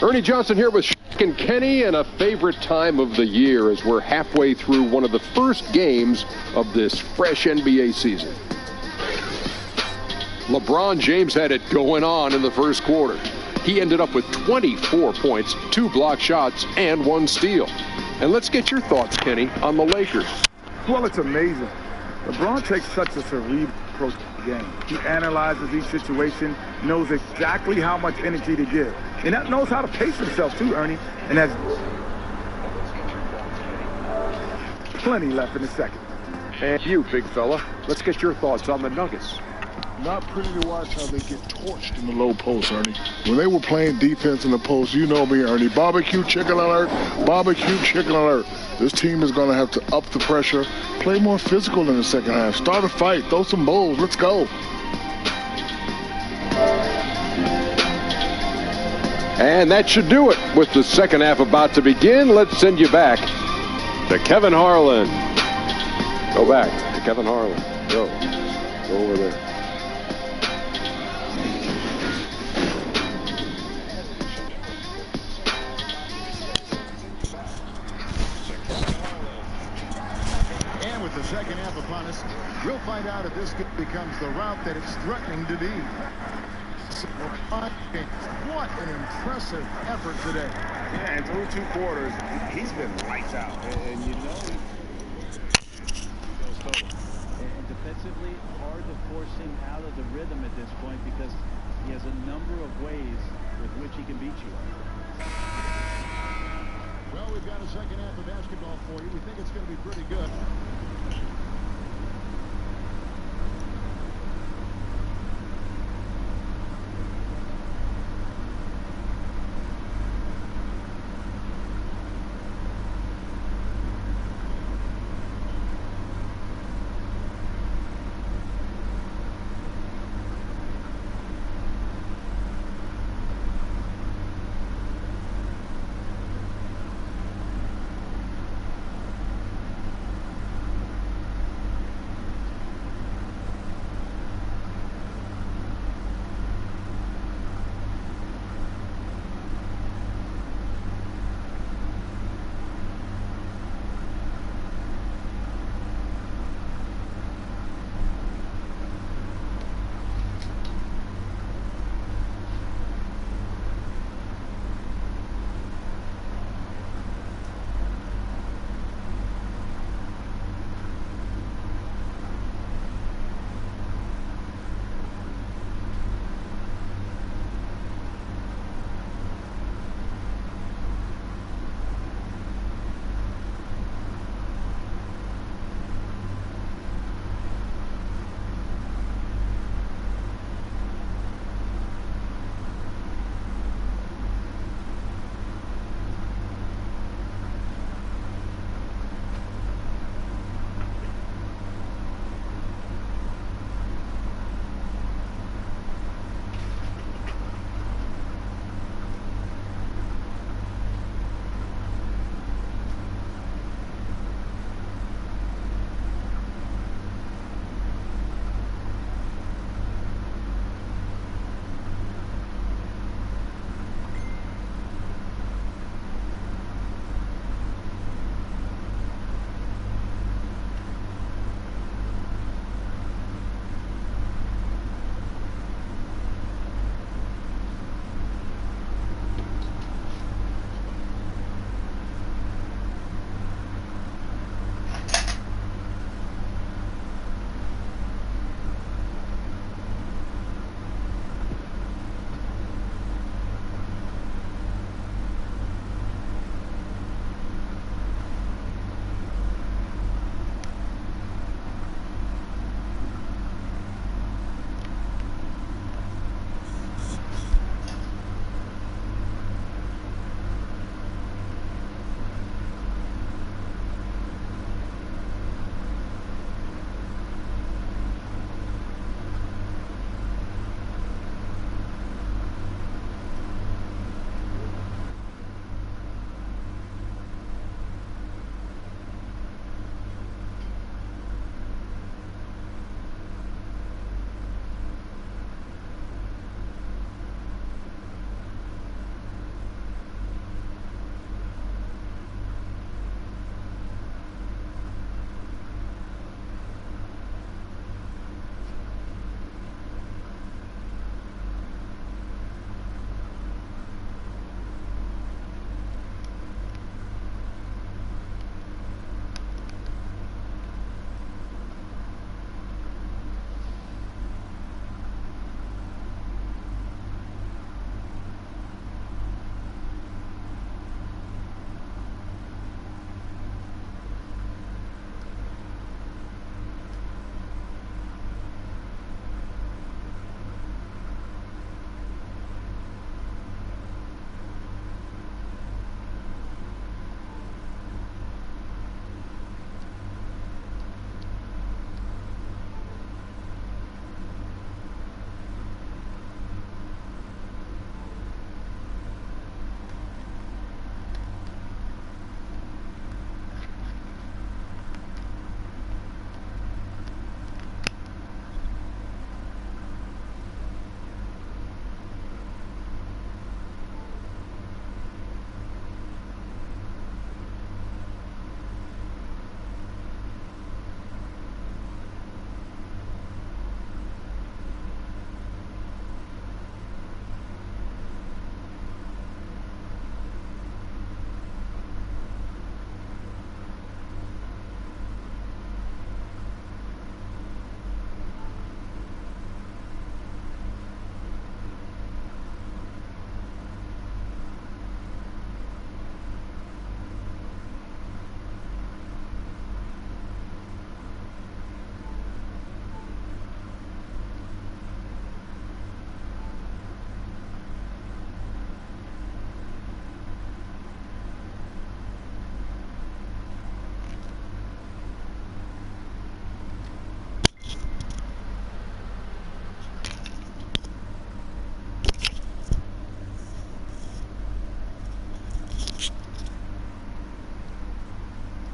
Ernie Johnson here with Shaq and Kenny, and a favorite time of the year as we're halfway through one of the first games of this fresh NBA season. LeBron James had it going on in the first quarter. He ended up with 24 points, 2 block shots, and 1 steal. And let's get your thoughts, Kenny, on the Lakers. Well, it's amazing. LeBron takes such a cerebral approach to the game. He analyzes each situation, knows exactly how much energy to give. And that knows how to pace himself, too, Ernie. And has plenty left in the second. And you, big fella, let's get your thoughts on the Nuggets. Not pretty to watch how they get torched in the low post, Ernie. When they were playing defense in the post, you know me, Ernie. Barbecue chicken alert, barbecue chicken alert. This team is going to have to up the pressure, play more physical in the second half. Start a fight, throw some bowls, let's go. And that should do it. With the second half about to begin, let's send you back to Kevin Harlan. Go back to Kevin Harlan. Go over there. And with the second half upon us, we'll find out if this becomes the route that it's threatening to be. What an impressive effort today. Yeah, and through 2 quarters, he's been lights out. And you know, defensively, hard to force him out of the rhythm at this point because he has a number of ways with which he can beat you. Well, we've got a second half of basketball for you. We think it's going to be pretty good.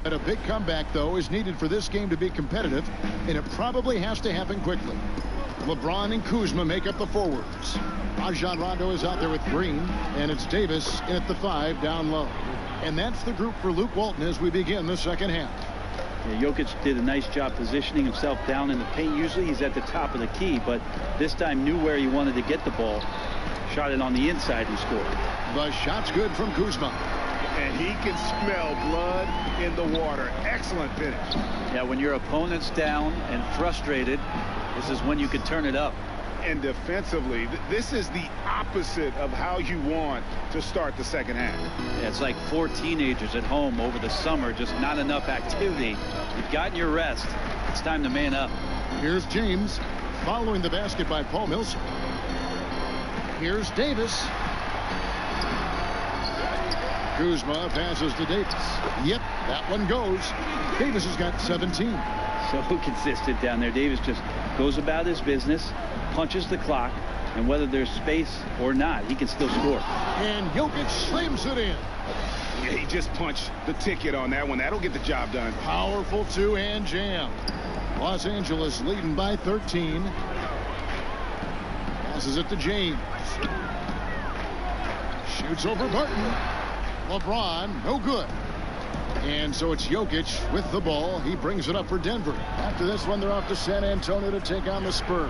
But a big comeback, though, is needed for this game to be competitive, and it probably has to happen quickly. LeBron and Kuzma make up the forwards. Rajon Rondo is out there with Green, and it's Davis in at the 5 down low. And that's the group for Luke Walton as we begin the second half. Yeah, Jokic did a nice job positioning himself down in the paint. Usually he's at the top of the key, but this time knew where he wanted to get the ball. Shot it on the inside and scored. The shot's good from Kuzma. And he can smell blood in the water. Excellent finish. Yeah, when your opponent's down and frustrated, this is when you can turn it up. And defensively, this is the opposite of how you want to start the second half. Yeah, it's like 4 teenagers at home over the summer, just not enough activity. You've gotten your rest. It's time to man up. Here's James following the basket by Paul Millsap. Here's Davis. Kuzma passes to Davis. Yep, that one goes. Davis has got 17. So consistent down there. Davis just goes about his business, punches the clock, and whether there's space or not, he can still score. And Jokic slams it in. Yeah, he just punched the ticket on that one. That'll get the job done. Powerful two-hand jam. Los Angeles leading by 13. Passes it to James. Shoots over Barton. LeBron, no good. And so it's Jokic with the ball. He brings it up for Denver. After this one, they're off to San Antonio to take on the Spurs.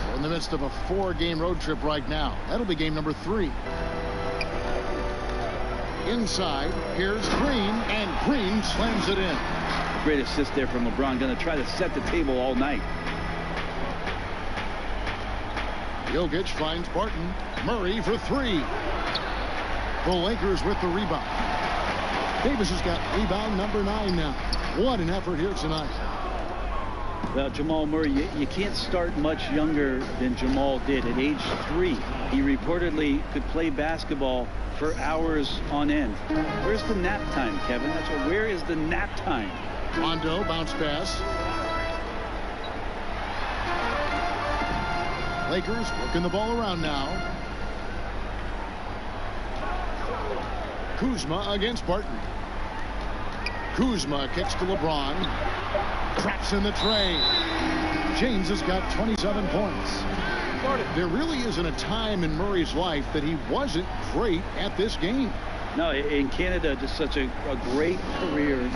We're in the midst of a 4-game road trip right now. That'll be game number 3. Inside, here's Green, and Green slams it in. Great assist there from LeBron. Going to try to set the table all night. Jokic finds Barton. Murray for 3. The Lakers with the rebound. Davis has got rebound number 9 now. What an effort here tonight. Well, Jamal Murray, you can't start much younger than Jamal did. At age 3, he reportedly could play basketball for hours on end. Where's the nap time, Kevin? That's what. Where is the nap time? Rondo bounce pass. Lakers working the ball around now. Kuzma against Barton. Kuzma kicks to LeBron. Traps in the tray. James has got 27 points. There really isn't a time in Murray's life that he wasn't great at this game. No, in Canada, just such a great career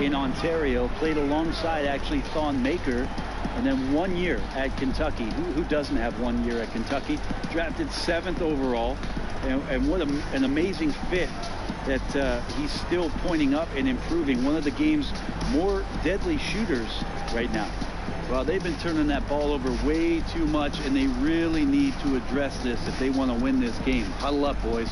in Ontario. Played alongside actually Thon Maker. And then 1 year at Kentucky. Who doesn't have 1 year at Kentucky? Drafted 7th overall. And what an amazing fit that he's still pointing up and improving. One of the game's more deadly shooters right now. Well, they've been turning that ball over way too much, and they really need to address this if they want to win this game. Huddle up, boys.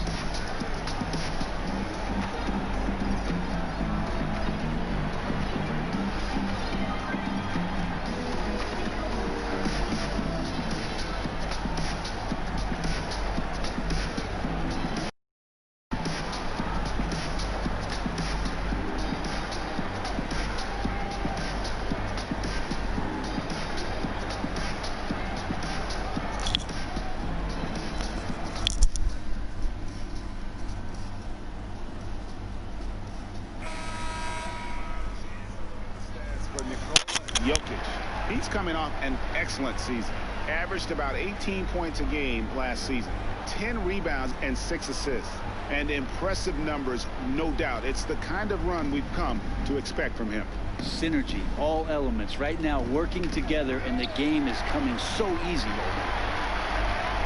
Jokic, he's coming off an excellent season. Averaged about 18 points a game last season. 10 rebounds and 6 assists. And impressive numbers, no doubt. It's the kind of run we've come to expect from him. Synergy, all elements right now working together, and the game is coming so easy.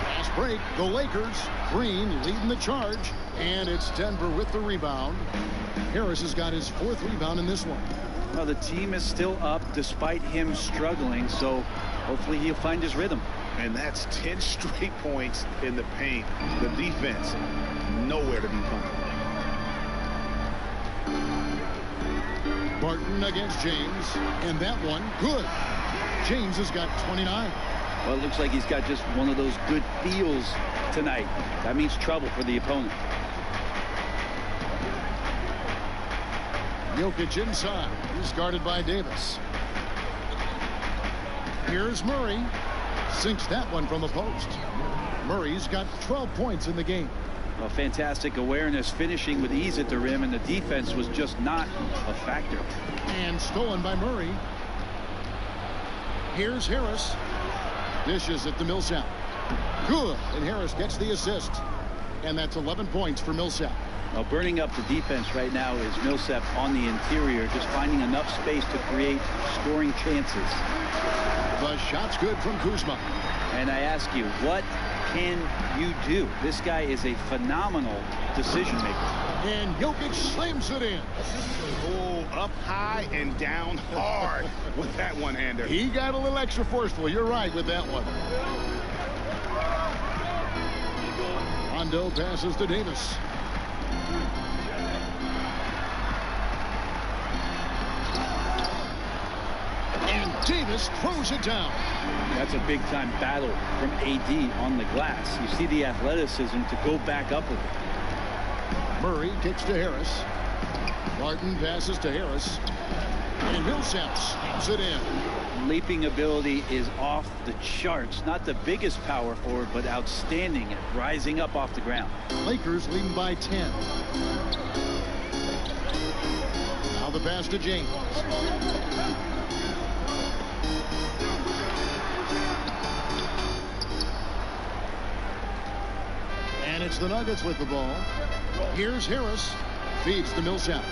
Fast break, the Lakers. Green leading the charge, and it's Denver with the rebound. Harris has got his 4th rebound in this one. Well, the team is still up despite him struggling, so hopefully he'll find his rhythm. And that's 10 straight points in the paint. The defense, nowhere to be found. Barton against James, and that one, good. James has got 29. Well, it looks like he's got just one of those good feels tonight. That means trouble for the opponent. Jokic inside. He's guarded by Davis. Here's Murray. Sinks that one from the post. Murray's got 12 points in the game. Well, fantastic awareness, finishing with ease at the rim, and the defense was just not a factor. And stolen by Murray. Here's Harris. Dishes at the Millsap. Good. And Harris gets the assist. And that's 11 points for Millsap. Well, burning up the defense right now is Millsap on the interior, just finding enough space to create scoring chances. The shot's good from Kuzma. And I ask you, what can you do? This guy is a phenomenal decision maker. And Jokic slams it in. Oh, up high and down hard with that one-hander. He got a little extra forceful. You're right with that one. Rondo passes to Davis. And Davis throws it down. That's a big-time battle from AD on the glass. You see the athleticism to go back up with it. Murray kicks to Harris. Barton passes to Harris. And Millsap snaps it in. Leaping ability is off the charts. Not the biggest power forward, but outstanding at rising up off the ground. Lakers leading by 10. Now the pass to James. And it's the Nuggets with the ball. Here's Harris. Feeds to Millsap.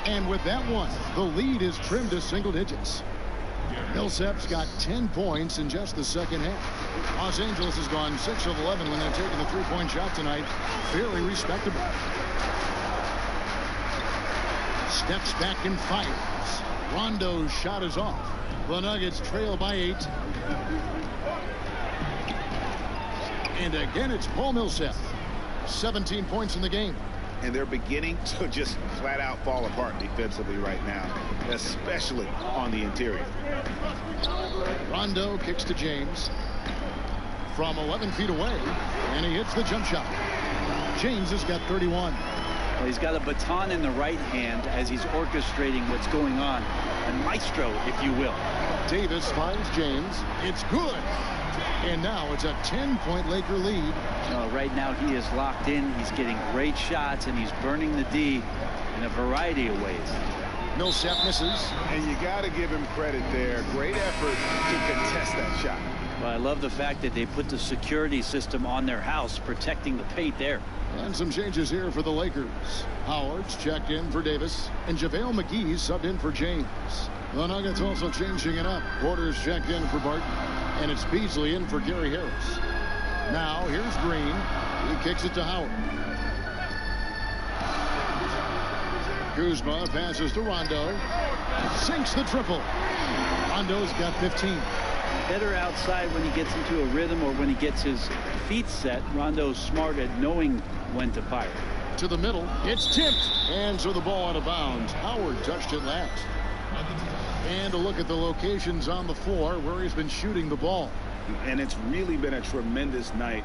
And with that one, the lead is trimmed to single digits. Millsap's got 10 points in just the second half. Los Angeles has gone 6 of 11 when they're taking the three-point shot tonight. Fairly respectable. Steps back and fires. Rondo's shot is off. The Nuggets trail by 8. And again, it's Paul Millsap. 17 points in the game. And they're beginning to just flat out fall apart defensively right now, especially on the interior. Rondo kicks to James from 11 feet away, and he hits the jump shot. James has got 31. Well, he's got a baton in the right hand as he's orchestrating what's going on. A maestro, if you will. Davis finds James. It's good. And now it's a 10-point Laker lead. Right now he is locked in. He's getting great shots, and he's burning the D in a variety of ways. Millsap misses. And you got to give him credit there. Great effort to contest that shot. Well, I love the fact that they put the security system on their house, protecting the paint there. And some changes here for the Lakers. Howard's checked in for Davis, and JaVale McGee's subbed in for James. The Nuggets also changing it up. Porter's checked in for Barton, and it's Beasley in for Gary Harris. Now, here's Green. He kicks it to Howard. Kuzma passes to Rondo. Sinks the triple. Rondo's got 15. Better outside when he gets into a rhythm or when he gets his feet set. Rondo's smart at knowing when to fire. To the middle. It's tipped. And so the ball out of bounds. Howard touched it last. And a look at the locations on the floor where he's been shooting the ball. And it's really been a tremendous night.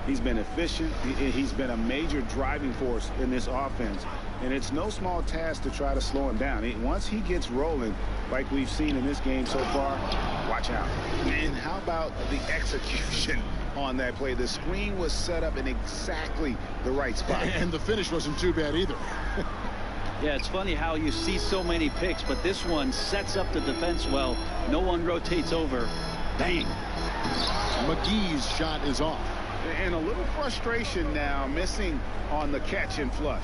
He's been efficient. He's been a major driving force in this offense. And it's no small task to try to slow him down. Once he gets rolling, like we've seen in this game so far, watch out. And how about the execution on that play? The screen was set up in exactly the right spot. And the finish wasn't too bad either. Yeah, it's funny how you see so many picks, but this one sets up the defense well. No one rotates over. Bang. McGee's shot is off. And a little frustration now, missing on the catch and flush.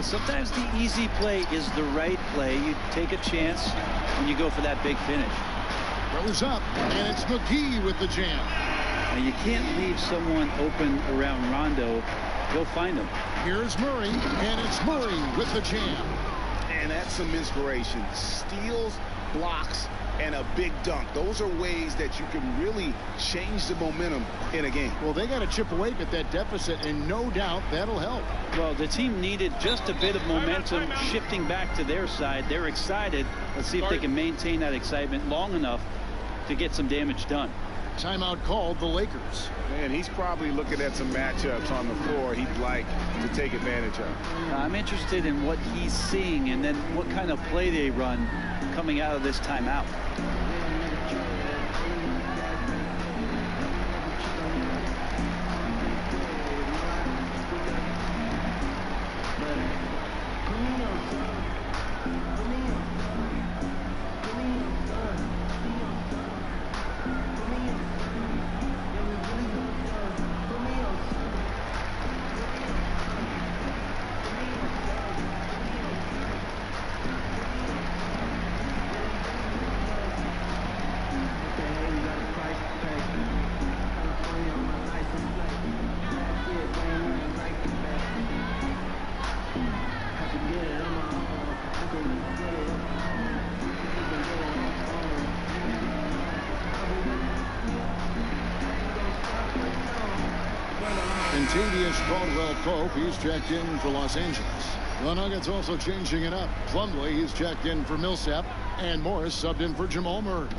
Sometimes the easy play is the right play. You take a chance when you go for that big finish. Goes up, and it's McGee with the jam. Now, you can't leave someone open around Rondo. Go find him. Here's Murray, and it's Murray with the jam. And that's some inspiration. Steals, blocks, and a big dunk. Those are ways that you can really change the momentum in a game. Well, they got to chip away at that deficit, and no doubt that'll help. Well, the team needed just a bit of momentum shifting back to their side. They're excited. Let's see if they can maintain that excitement long enough to get some damage done. Timeout called the Lakers. And he's probably looking at some matchups on the floor he'd like to take advantage of. I'm interested in what he's seeing and then what kind of play they run coming out of this timeout. Contavious Caldwell-Pope, he's checked in for Los Angeles. The Nuggets also changing it up. Plumlee, he's checked in for Millsap. And Morris subbed in for Jamal Murray.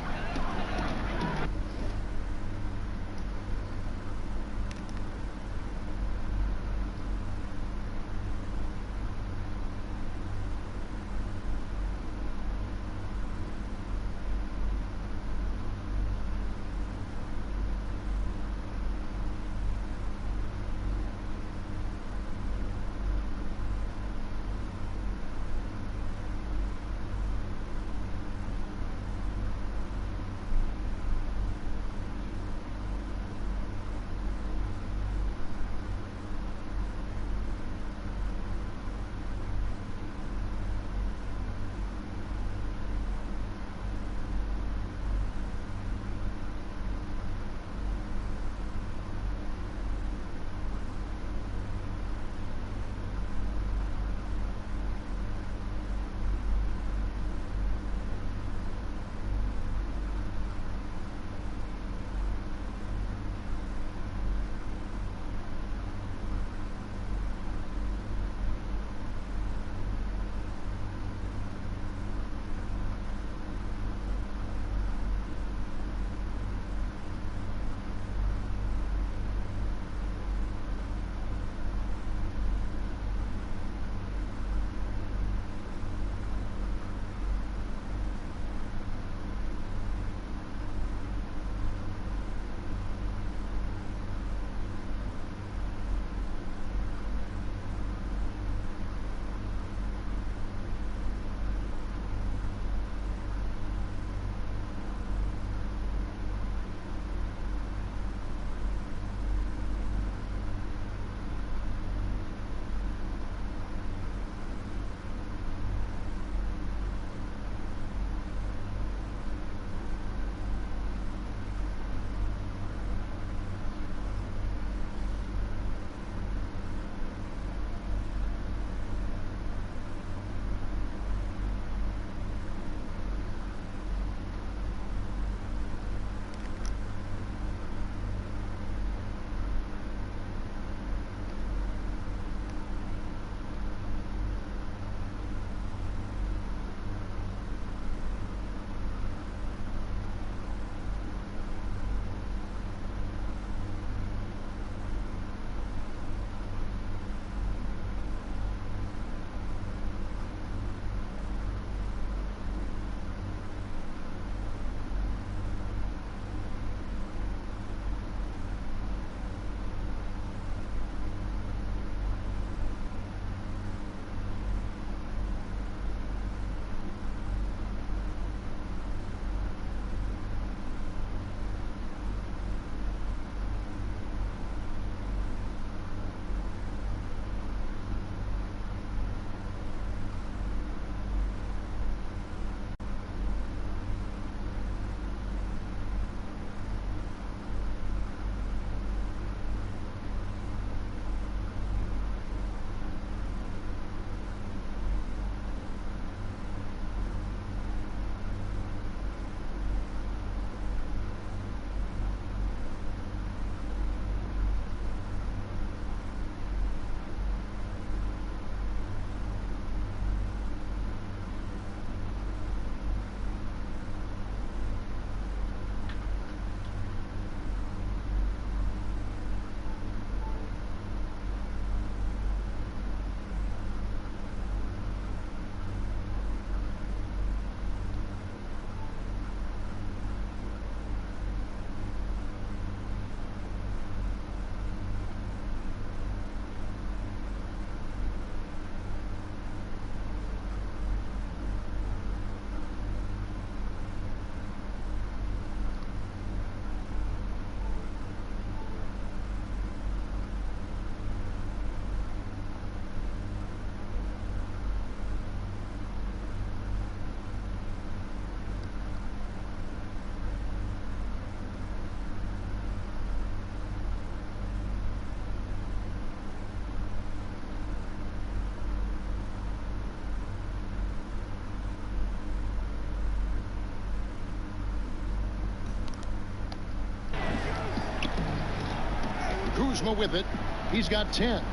Kuzma with it. He's got 10.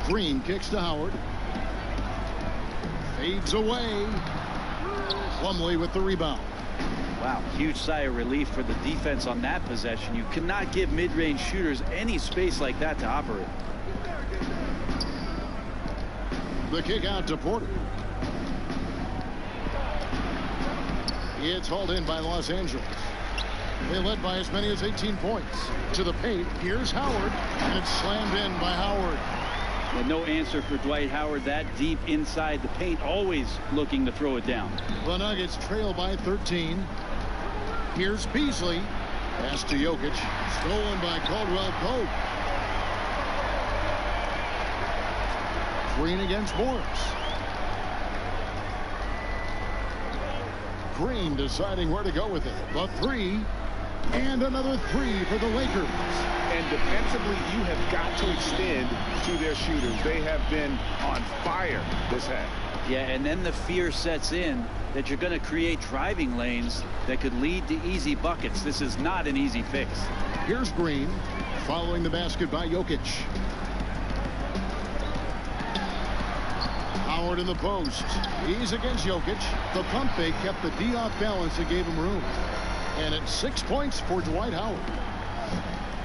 Green kicks to Howard. Fades away. Plumlee with the rebound. Wow, huge sigh of relief for the defense on that possession. You cannot give mid-range shooters any space like that to operate. The kick out to Porter. It's hauled in by Los Angeles. They led by as many as 18 points. To the paint, here's Howard, and it's slammed in by Howard. And no answer for Dwight Howard that deep inside the paint, always looking to throw it down. The Nuggets trail by 13. Here's Beasley. Pass to Jokic. Stolen by Caldwell Pope. Green against Morris. Green deciding where to go with it. The three. And another three for the Lakers. And defensively, you have got to extend to their shooters. They have been on fire this half. Yeah, and then the fear sets in that you're going to create driving lanes that could lead to easy buckets. This is not an easy fix. Here's Green following the basket by Jokic. Howard in the post. He's against Jokic. The pump fake kept the D off balance and gave him room. And it's 6 points for Dwight Howard.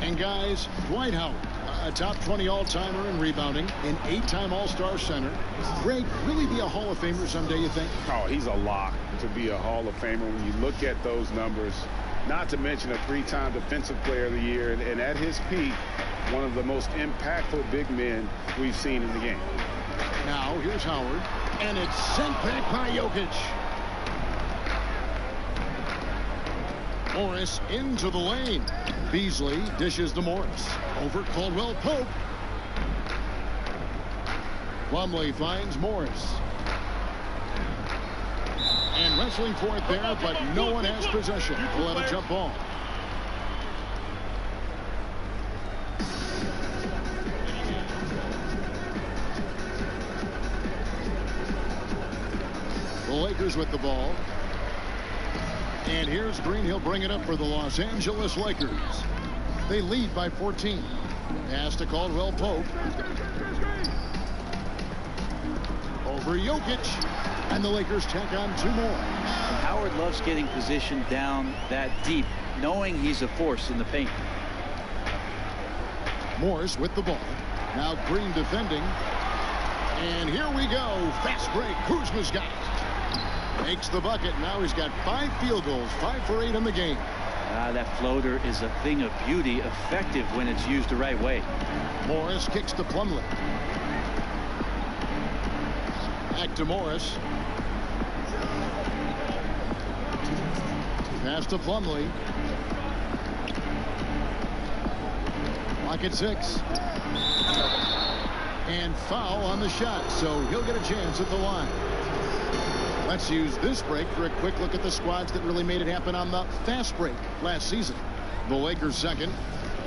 And guys, Dwight Howard, a top 20 all-timer in rebounding, an 8-time All-Star center. Greg, really be a Hall of Famer someday, you think? Oh, he's a lock to be a Hall of Famer when you look at those numbers. Not to mention a 3-time Defensive Player of the Year. And at his peak, one of the most impactful big men we've seen in the game. Now, here's Howard. And it's sent back by Jokic. Morris into the lane. Beasley dishes to Morris. Over Caldwell Pope. Plumlee finds Morris. And wrestling for it there, but no one has possession. We'll have a jump ball. The Lakers with the ball. And here's Green. He'll bring it up for the Los Angeles Lakers. They lead by 14. Pass to Caldwell Pope. Over Jokic. And the Lakers tack on 2 more. And Howard loves getting positioned down that deep, knowing he's a force in the paint. Morris with the ball. Now Green defending. And here we go. Fast break. Kuzma's got it. Makes the bucket. Now he's got 5 field goals, 5 for 8 in the game. That floater is a thing of beauty, effective when it's used the right way. Morris kicks to Plumlee. Back to Morris. Pass to Plumlee. Clock at 6. And foul on the shot, so he'll get a chance at the line. Let's use this break for a quick look at the squads that really made it happen on the fast break last season. The Lakers second.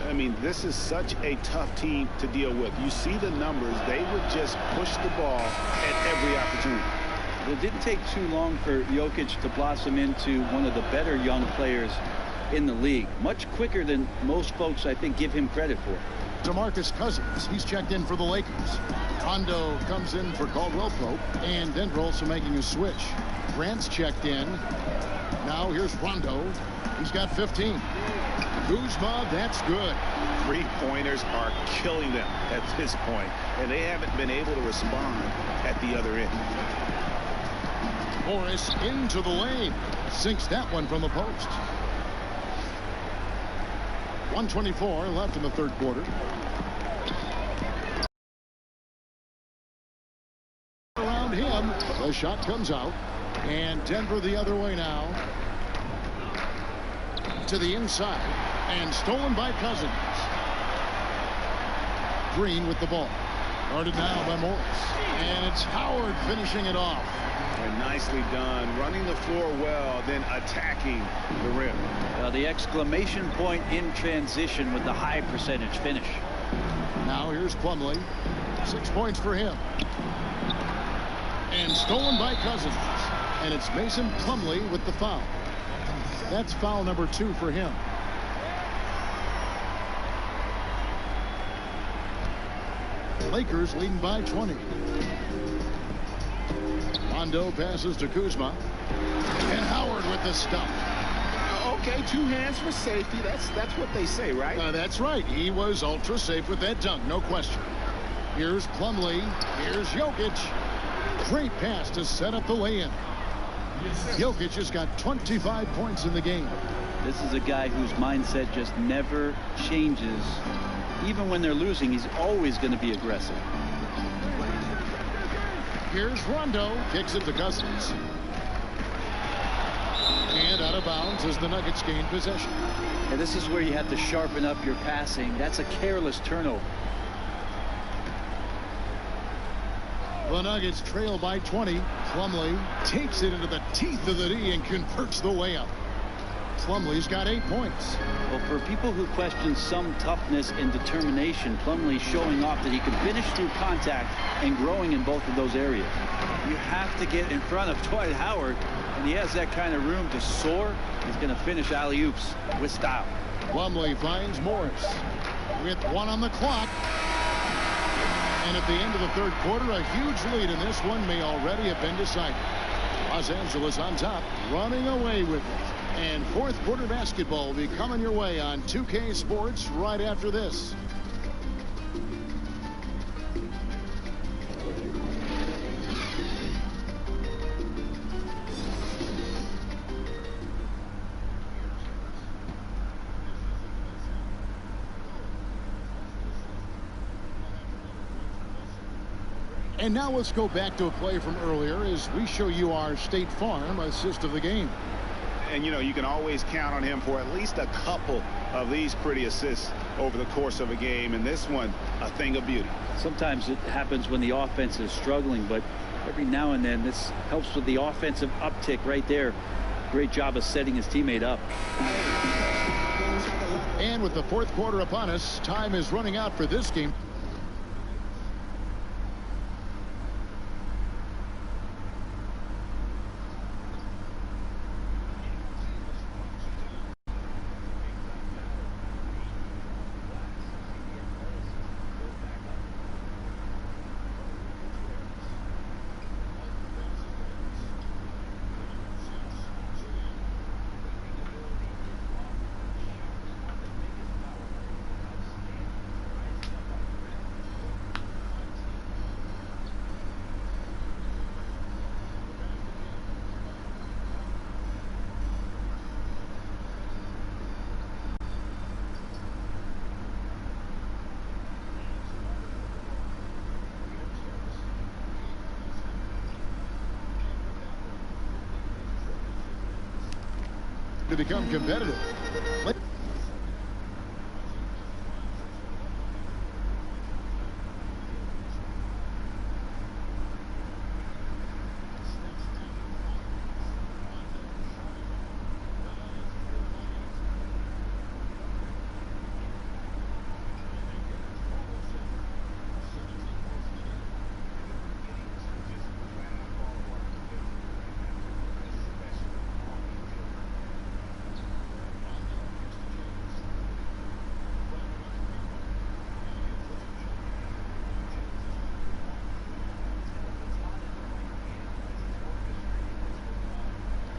I mean, this is such a tough team to deal with. You see the numbers. They would just push the ball at every opportunity. It didn't take too long for Jokic to blossom into one of the better young players in the league. Much quicker than most folks, I think, give him credit for. DeMarcus Cousins, he's checked in for the Lakers. Rondo comes in for Caldwell Pope, and Denver also making a switch. Grant's checked in. Now here's Rondo. He's got 15. Kuzma, that's good. 3-pointers are killing them at this point, and they haven't been able to respond at the other end. Morris into the lane. Sinks that one from the post. 1:24 left in the third quarter. Around him, the shot comes out, and Denver the other way now. To the inside, and stolen by Cousins. Green with the ball. Guarded now by Morris. And it's Howard finishing it off. And nicely done. Running the floor well, then attacking the rim. The exclamation point in transition with the high percentage finish. Now here's Plumlee. 6 points for him. And stolen by Cousins. And it's Mason Plumlee with the foul. That's foul number 2 for him. Lakers leading by 20. Rondo passes to Kuzma. And Howard with the stop. Okay, 2 hands for safety. That's what they say, right? That's right. He was ultra safe with that dunk, no question. Here's Plumlee. Here's Jokic. Great pass to set up the lay-in. Jokic has got 25 points in the game. This is a guy whose mindset just never changes. Even when they're losing, he's always going to be aggressive. Here's Rondo. Kicks it to Cousins. And out of bounds as the Nuggets gain possession. And this is where you have to sharpen up your passing. That's a careless turnover. The Nuggets trail by 20. Plumlee takes it into the teeth of the D and converts the layup. Plumlee's got 8 points. Well, for people who question some toughness and determination, Plumlee's showing off that he can finish through contact and growing in both of those areas. You have to get in front of Dwight Howard, and he has that kind of room to soar. He's going to finish alley-oops with style. Plumlee finds Morris with 1 on the clock. And at the end of the third quarter, a huge lead in this one may already have been decided. Los Angeles on top, running away with it. And fourth quarter basketball will be coming your way on 2K Sports right after this. And now let's go back to a play from earlier as we show you our State Farm assist of the game. And, you know, you can always count on him for at least a couple of these pretty assists over the course of a game. And this one, a thing of beauty. Sometimes it happens when the offense is struggling, but every now and then this helps with the offensive uptick right there. Great job of setting his teammate up. And with the fourth quarter upon us, time is running out for this game. To become competitive.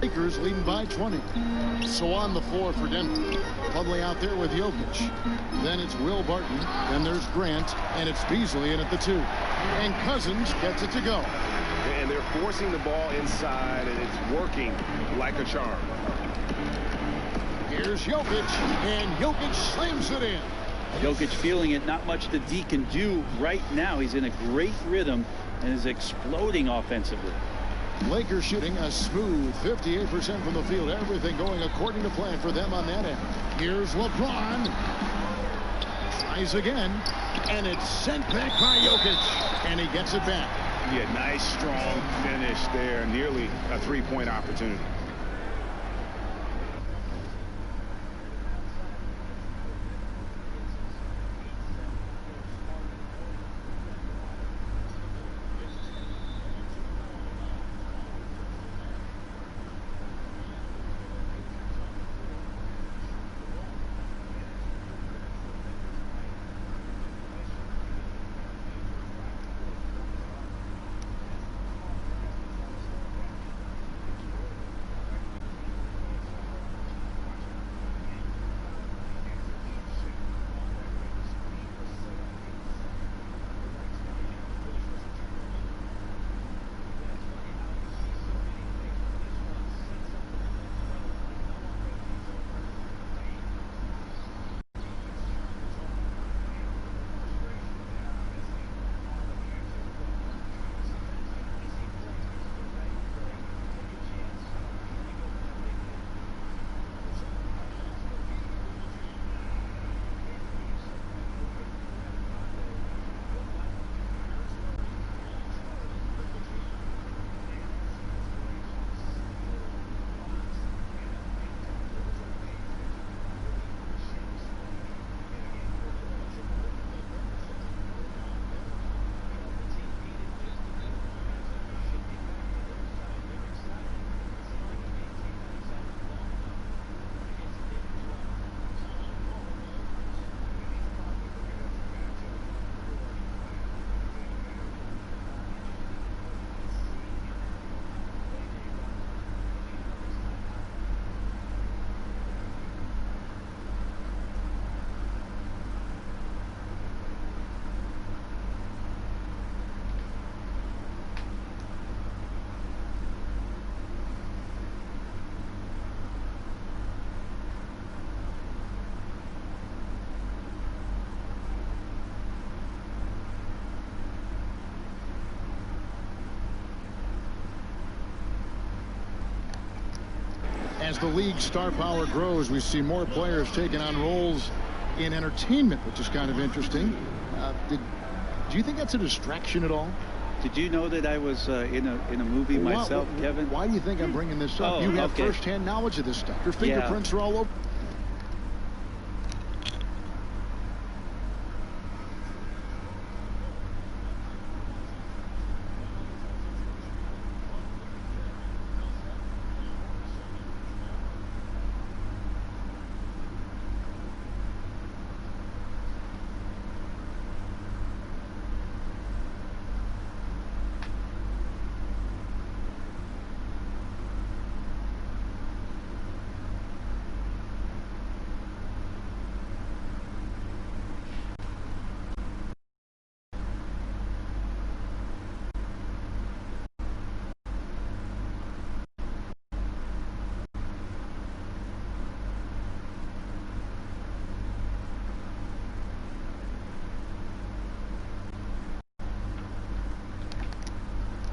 Lakers leading by 20. So on the floor for Denver. Plumlee out there with Jokic. Then it's Will Barton. Then there's Grant. And it's Beasley in at the 2. And Cousins gets it to go. And they're forcing the ball inside, and it's working like a charm. Here's Jokic. And Jokic slams it in. Jokic feeling it. Not much the D can do right now. He's in a great rhythm and is exploding offensively. Lakers shooting a smooth 58% from the field. Everything going according to plan for them on that end. Here's LeBron. Tries again. And it's sent back by Jokic. And he gets it back. Yeah, nice, strong finish there. Nearly a three-point opportunity. As the league's star power grows, we see more players taking on roles in entertainment, which is kind of interesting. Do you think that's a distraction at all? Did you know that I was in a movie myself, Kevin? Why do you think I'm bringing this up? You have firsthand knowledge of this stuff. Your fingerprints are all over.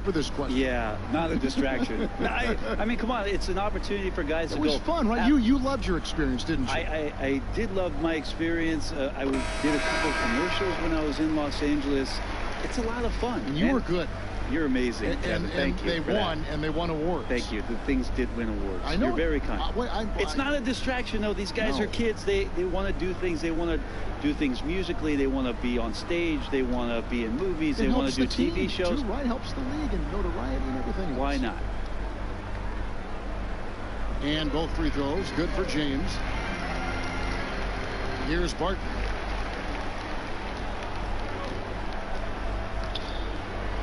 For this question. Yeah, not a distraction. I mean, come on, it's an opportunity for guys to go. It was fun, right? You loved your experience, didn't you? I did love my experience. I did a couple of commercials when I was in Los Angeles. It's a lot of fun. And you were good. You're amazing. And thank you. They won, and they won awards. Thank you. The things did win awards. I know. You're very kind. It's not a distraction, though. These guys are kids. They want to do things. They want to do things musically. They want to be on stage. They want to be in movies. They want to do TV shows. Too, right? Helps the league and notoriety and everything else. Why not? And both free throws. Good for James. Here's Barton.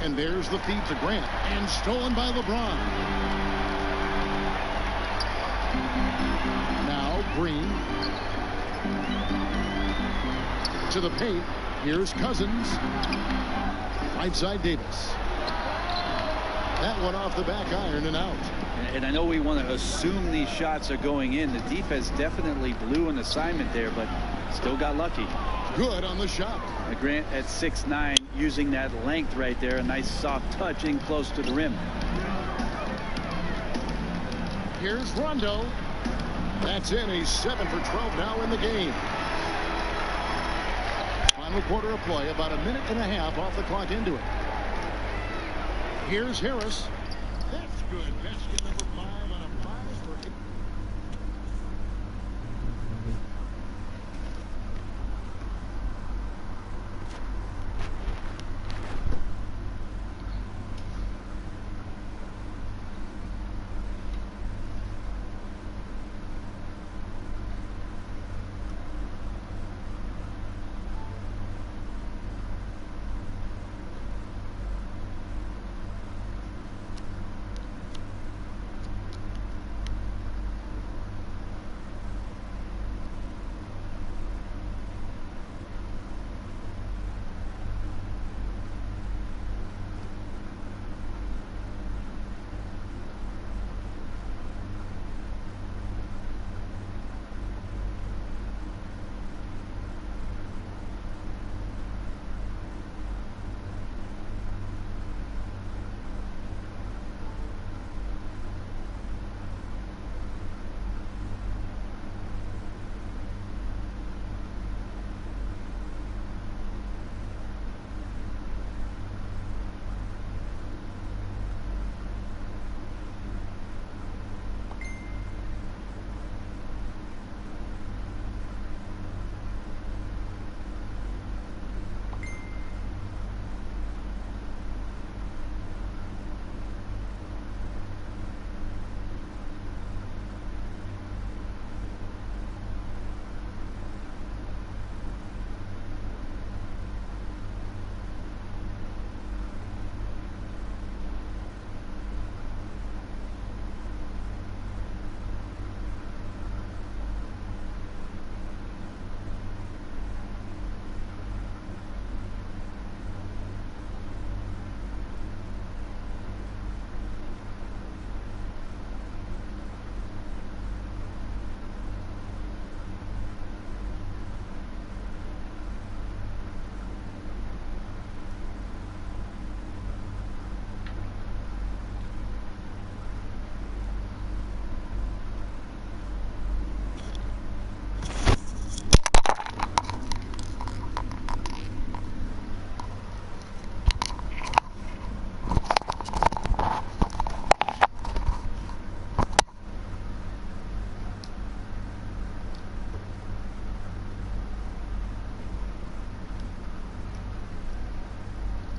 And there's the feed to Grant. And stolen by LeBron. Now Green. To the paint. Here's Cousins. Right side Davis. That one off the back iron and out. And I know we want to assume these shots are going in. The defense definitely blew an assignment there, but still got lucky. Good on the shot. Grant at 6'9", using that length right there. A nice soft touch in close to the rim. Here's Rondo. That's in. He's 7 for 12 now in the game. Final quarter of play. About a minute and a half off the clock into it. Here's Harris. That's good. Basket number 5 on a 5 for 8.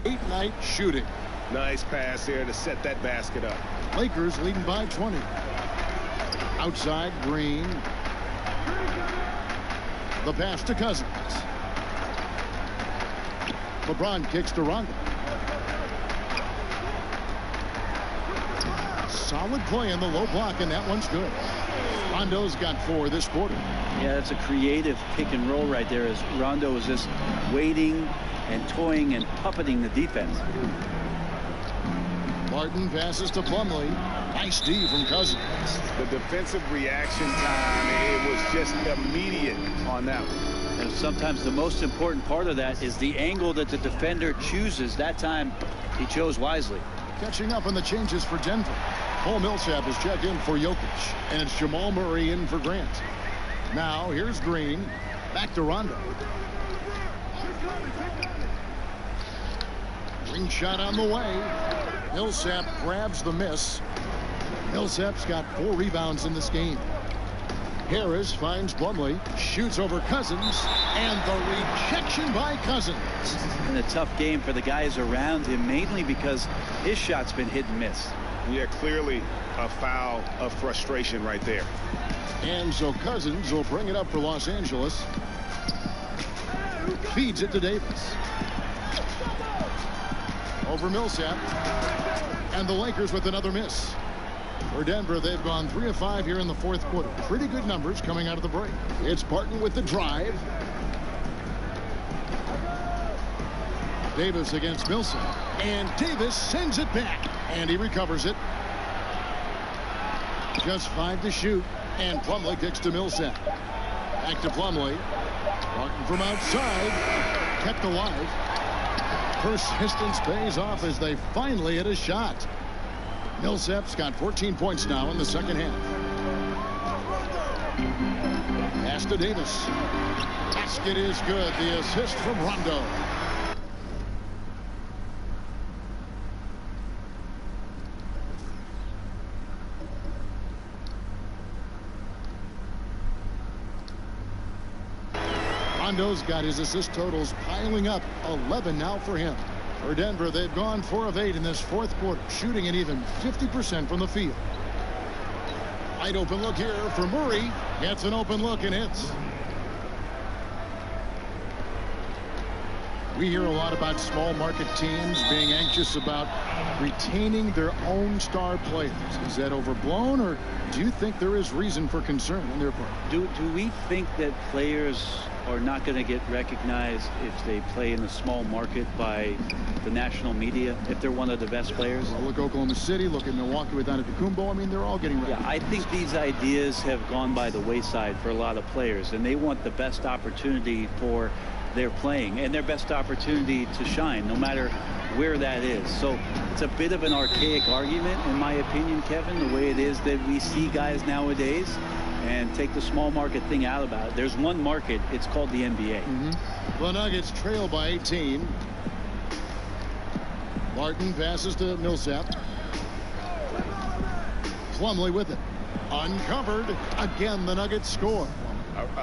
Great night shooting. Nice pass here to set that basket up. Lakers leading by 20. Outside, Green. The pass to Cousins. LeBron kicks to Rondo. Solid play in the low block, and that one's good. Rondo's got 4 this quarter. Yeah, that's a creative pick and roll right there as Rondo is just waiting and toying and puppeting the defense. Martin passes to Plumlee. Nice D from Cousins. The defensive reaction time, it was just immediate on that one. And sometimes the most important part of that is the angle that the defender chooses. That time, he chose wisely. Catching up on the changes for Denver. Cole Millsap is checked in for Jokic, and it's Jamal Murray in for Grant. Now, here's Green. Back to Rondo. Ring shot on the way. Millsap grabs the miss. Millsap's got 4 rebounds in this game. Harris finds Plumlee, shoots over Cousins, and the rejection by Cousins. And a tough game for the guys around him, mainly because his shot's been hit and miss. Yeah, clearly a foul of frustration right there. And so Cousins will bring it up for Los Angeles. Feeds it to Davis. Over Millsap. And the Lakers with another miss. For Denver, they've gone 3 of 5 here in the 4th quarter. Pretty good numbers coming out of the break. It's Barton with the drive. Davis against Millsap. And Davis sends it back. And he recovers it. Just 5 to shoot. And Plumlee kicks to Millsap. Back to Plumlee. Barton from outside. Kept alive. Persistence pays off as they finally hit a shot. Millsap's got 14 points now in the second half. Pass to Davis. Basket is good. The assist from Rondo. Rondo's got his assist totals piling up. 11 now for him. For Denver, they've gone 4 of 8 in this 4th quarter, shooting an even 50% from the field. Wide open look here for Murray. Gets an open look and hits. We hear a lot about small market teams being anxious about retaining their own star players. Is that overblown, or do you think there is reason for concern on their part? Do we think that players are not going to get recognized if they play in a small market by the national media, if they're one of the best players? Well, look Oklahoma City, look at Milwaukee with Antetokounmpo. I mean, they're all getting recognized. Yeah, I think these ideas have gone by the wayside for a lot of players, and they want the best opportunity for their playing and their best opportunity to shine, no matter where that is. So it's a bit of an archaic argument, in my opinion, Kevin, the way it is that we see guys nowadays. And take the small market thing out about it. There's one market. It's called the NBA. The Nuggets trail by 18. Martin passes to Millsap. Plumlee with it. Uncovered. Again, the Nuggets score.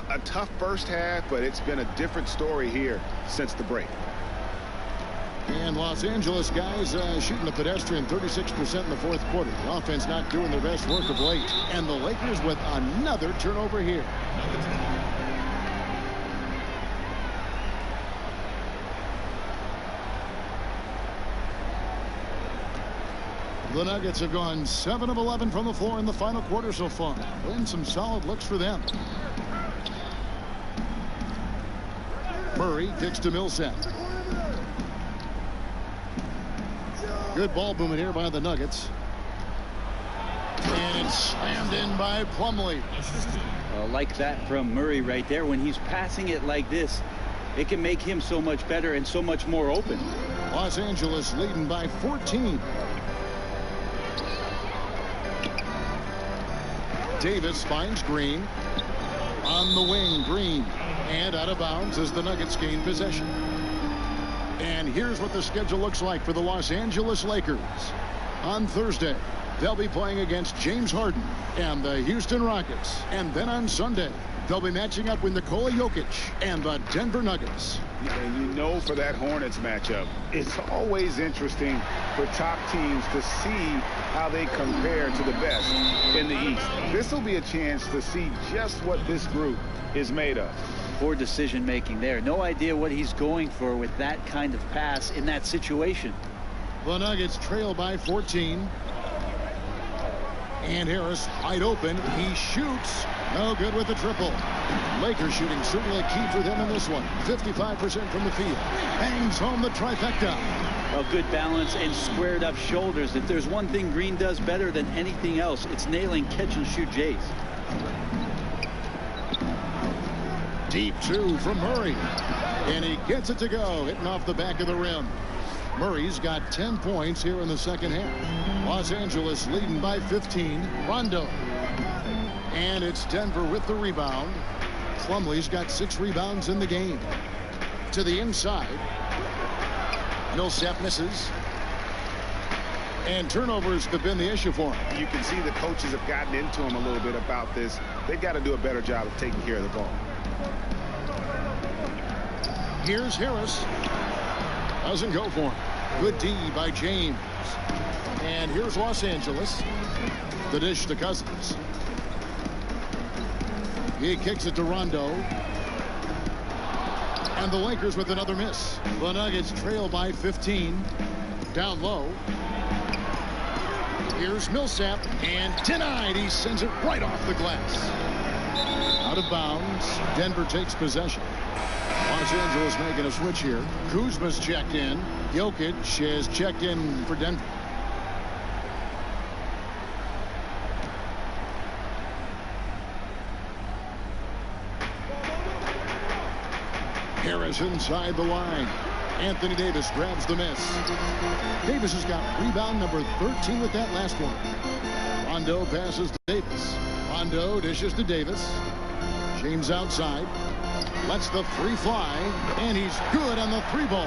A tough first half, but it's been a different story here since the break. And Los Angeles guys shooting the pedestrian 36% in the 4th quarter. The offense not doing their best work of late. And the Lakers with another turnover here. The Nuggets have gone 7 of 11 from the floor in the final quarter so far. Been some solid looks for them. Murray kicks to Millsap. Good ball movement here by the Nuggets. And it's slammed in by Plumlee. Like that from Murray right there. When he's passing it like this, it can make him so much better and so much more open. Los Angeles leading by 14. Davis finds Green. On the wing, Green. And out of bounds as the Nuggets gain possession. And here's what the schedule looks like for the Los Angeles Lakers. On Thursday, they'll be playing against James Harden and the Houston Rockets. And then on Sunday, They'll be matching up with Nikola Jokic and the Denver Nuggets. And you know, for that Hornets matchup, it's always interesting for top teams to see how they compare to the best in the East. This will be a chance to see just what this group is made of. Poor decision making there. No idea what he's going for with that kind of pass in that situation. The Nuggets trail by 14. And Harris wide open. He shoots. No good with the triple. Lakers shooting certainly key for them in this one. 55% from the field. Bangs home the trifecta. Well, good balance and squared up shoulders. If there's one thing Green does better than anything else, it's nailing catch and shoot Jays. Deep two from Murray. And he gets it to go, hitting off the back of the rim. Murray's got 10 points here in the second half. Los Angeles leading by 15. Rondo. And it's Denver with the rebound. Plumlee's got 6 rebounds in the game. To the inside. Millsap misses. And turnovers have been the issue for him. You can see the coaches have gotten into him a little bit about this. They've got to do a better job of taking care of the ball. Here's Harris. Doesn't go for him. Good D by James. And here's Los Angeles. The dish to Cousins. He kicks it to Rondo. And the Lakers with another miss. The Nuggets trail by 15. Down low. Here's Millsap. And denied. He sends it right off the glass. Out of bounds. Denver takes possession. Los Angeles making a switch here. Kuzma's checked in. Jokic is checked in for Denver. Harris inside the line. Anthony Davis grabs the miss. Davis has got rebound number 13 with that last one. Rondo passes to Davis. Rondo dishes to Davis. James outside. Lets the three fly, and he's good on the 3-ball.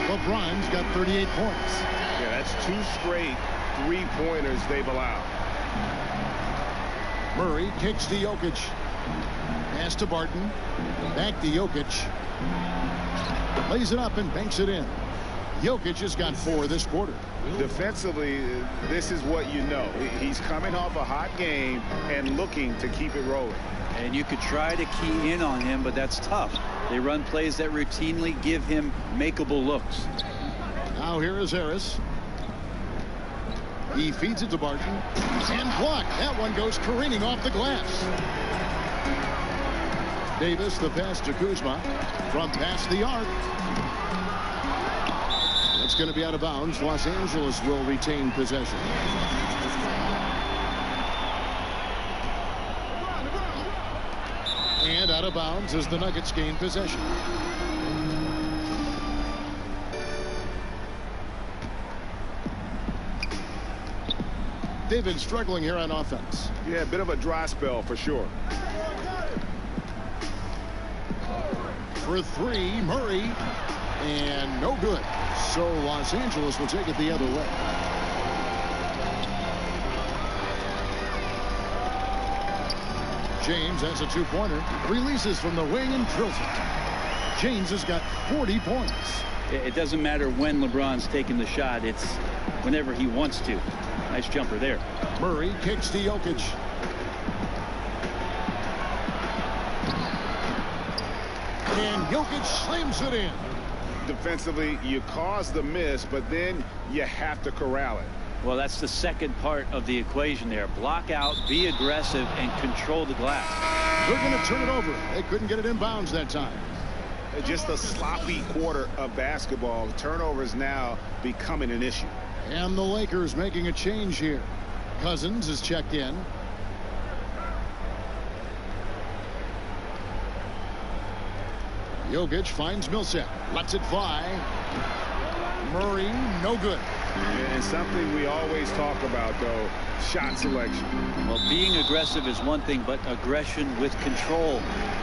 LeBron's got 38 points. Yeah, that's 2 straight 3-pointers they've allowed. Murray kicks to Jokic. Pass to Barton. Back to Jokic. Lays it up and banks it in. Jokic has got 4 this quarter. Defensively, this is what you know. He's coming off a hot game and looking to keep it rolling. And you could try to key in on him, but that's tough. They run plays that routinely give him makeable looks. Now here is Harris. He feeds it to Barton. And blocked. That one goes careening off the glass. Davis, the pass to Kuzma. From past the arc. It's going to be out of bounds. Los Angeles will retain possession. And out of bounds as the Nuggets gain possession. They've been struggling here on offense. Yeah, a bit of a dry spell for sure. For 3, Murray. And no good. So Los Angeles will take it the other way. James has a 2-pointer. Releases from the wing and drills it. James has got 40 points. It doesn't matter when LeBron's taking the shot. It's whenever he wants to. Nice jumper there. Murray kicks to Jokic. And Jokic slams it in. Defensively, you cause the miss, but then you have to corral it. Well, that's the second part of the equation there. Block out, be aggressive, and control the glass. They're going to turn it over. They couldn't get it in bounds that time. Just a sloppy quarter of basketball. Turnovers now becoming an issue. And the Lakers making a change here. Cousins is checked in. Jokic finds Millsap. Lets it fly. Murray, no good. And something we always talk about, though, shot selection. Well, being aggressive is one thing, but aggression with control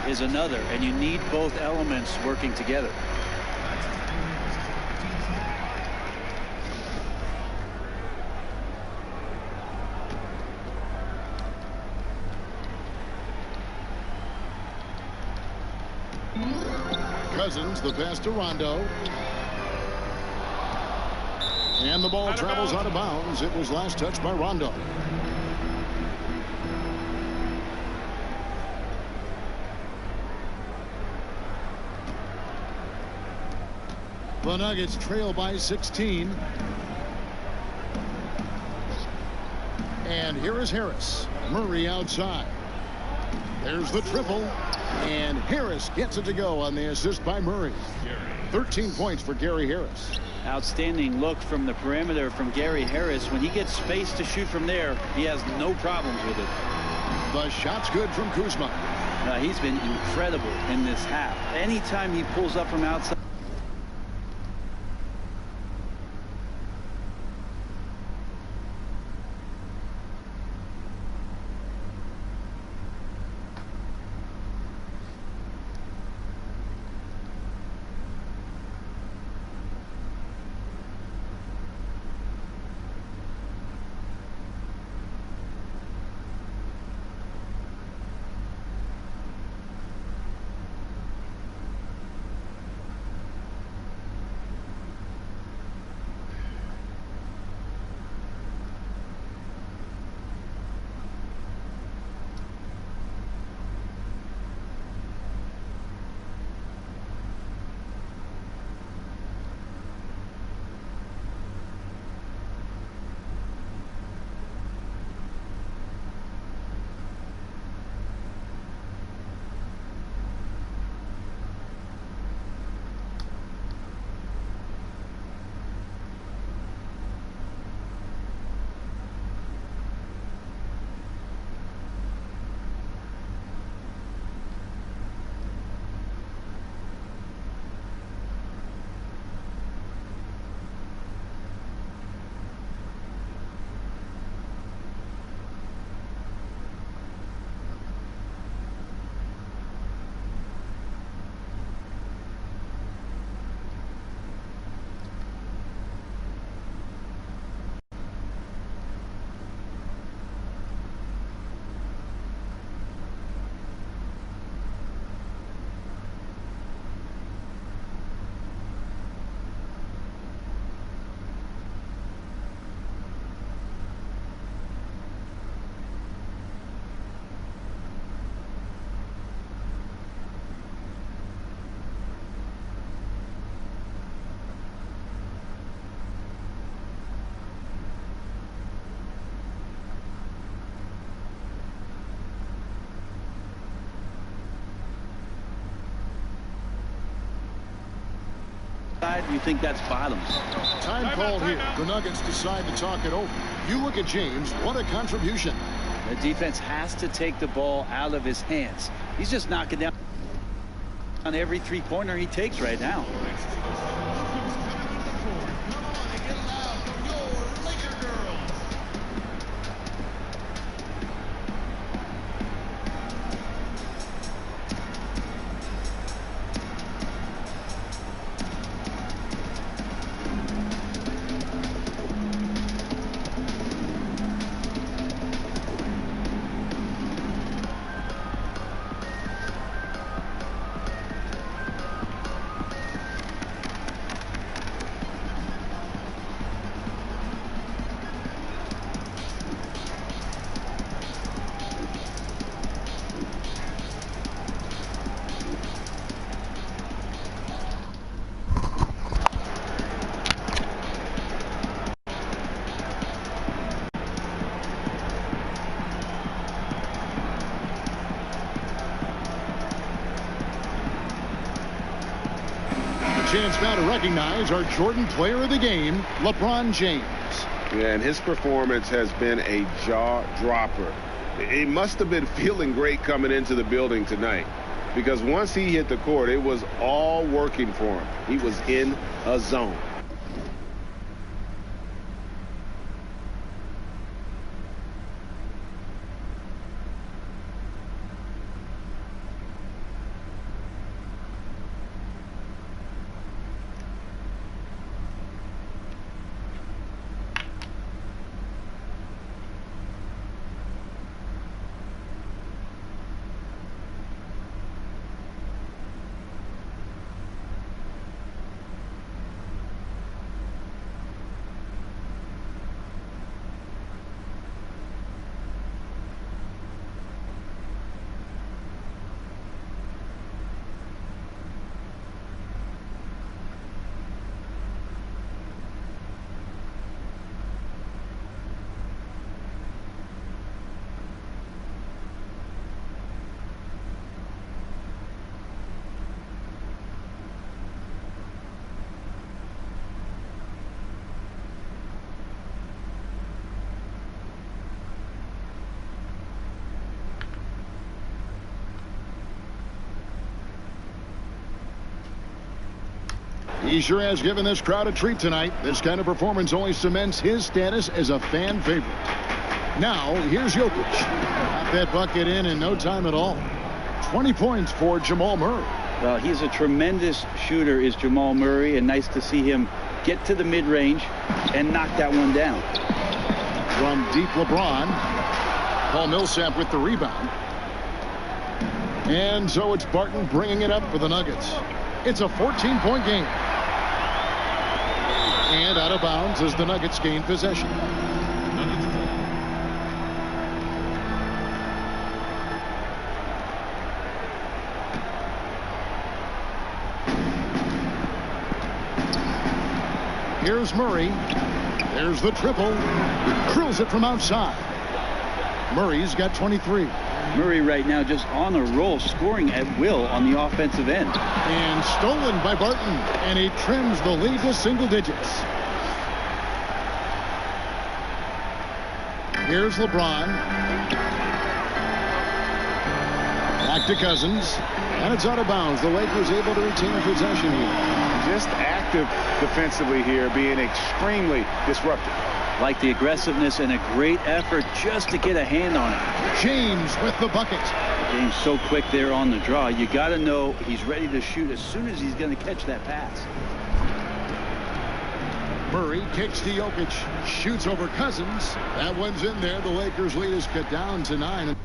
is another. And you need both elements working together. Cousins, the pass to Rondo. And the ball travels out of bounds. It was last touched by Rondo. The Nuggets trail by 16. And here is Harris. Murray outside. There's the triple. And Harris gets it to go on the assist by Murray. 13 points for Gary Harris. Outstanding look from the perimeter from Gary Harris. When he gets space to shoot from there, he has no problems with it. The shot's good from Kuzma. He's been incredible in this half. Anytime he pulls up from outside. You think that's bottom. Time called here. The Nuggets decide to talk it over. You look at James. What a contribution. The defense has to take the ball out of his hands. He's just knocking down on every three-pointer he takes right now. Chance now to recognize our Jordan Player of the Game, LeBron James. Yeah, and his performance has been a jaw-dropper. He must have been feeling great coming into the building tonight, because once he hit the court, it was all working for him. He was in a zone. He sure has given this crowd a treat tonight. This kind of performance only cements his status as a fan favorite. Now, here's Jokic. Got that bucket in no time at all. 20 points for Jamal Murray. Well, he's a tremendous shooter, is Jamal Murray, and nice to see him get to the mid-range and knock that one down. From deep, LeBron. Paul Millsap with the rebound. And so it's Barton bringing it up for the Nuggets. It's a 14-point game. And out of bounds as the Nuggets gain possession. Here's Murray. There's the triple. Drills it from outside. Murray's got 23. Murray right now just on a roll, scoring at will on the offensive end. And stolen by Barton. And he trims the lead to single digits. Here's LeBron. Back to Cousins. And it's out of bounds. The Lakers able to retain possession here. Just active defensively here, being extremely disruptive. Like the aggressiveness and a great effort just to get a hand on it. James with the bucket. The game's so quick there on the draw. You got to know he's ready to shoot as soon as he's going to catch that pass. Murray kicks to Jokic. Shoots over Cousins. That one's in there. The Lakers lead is cut down to 9.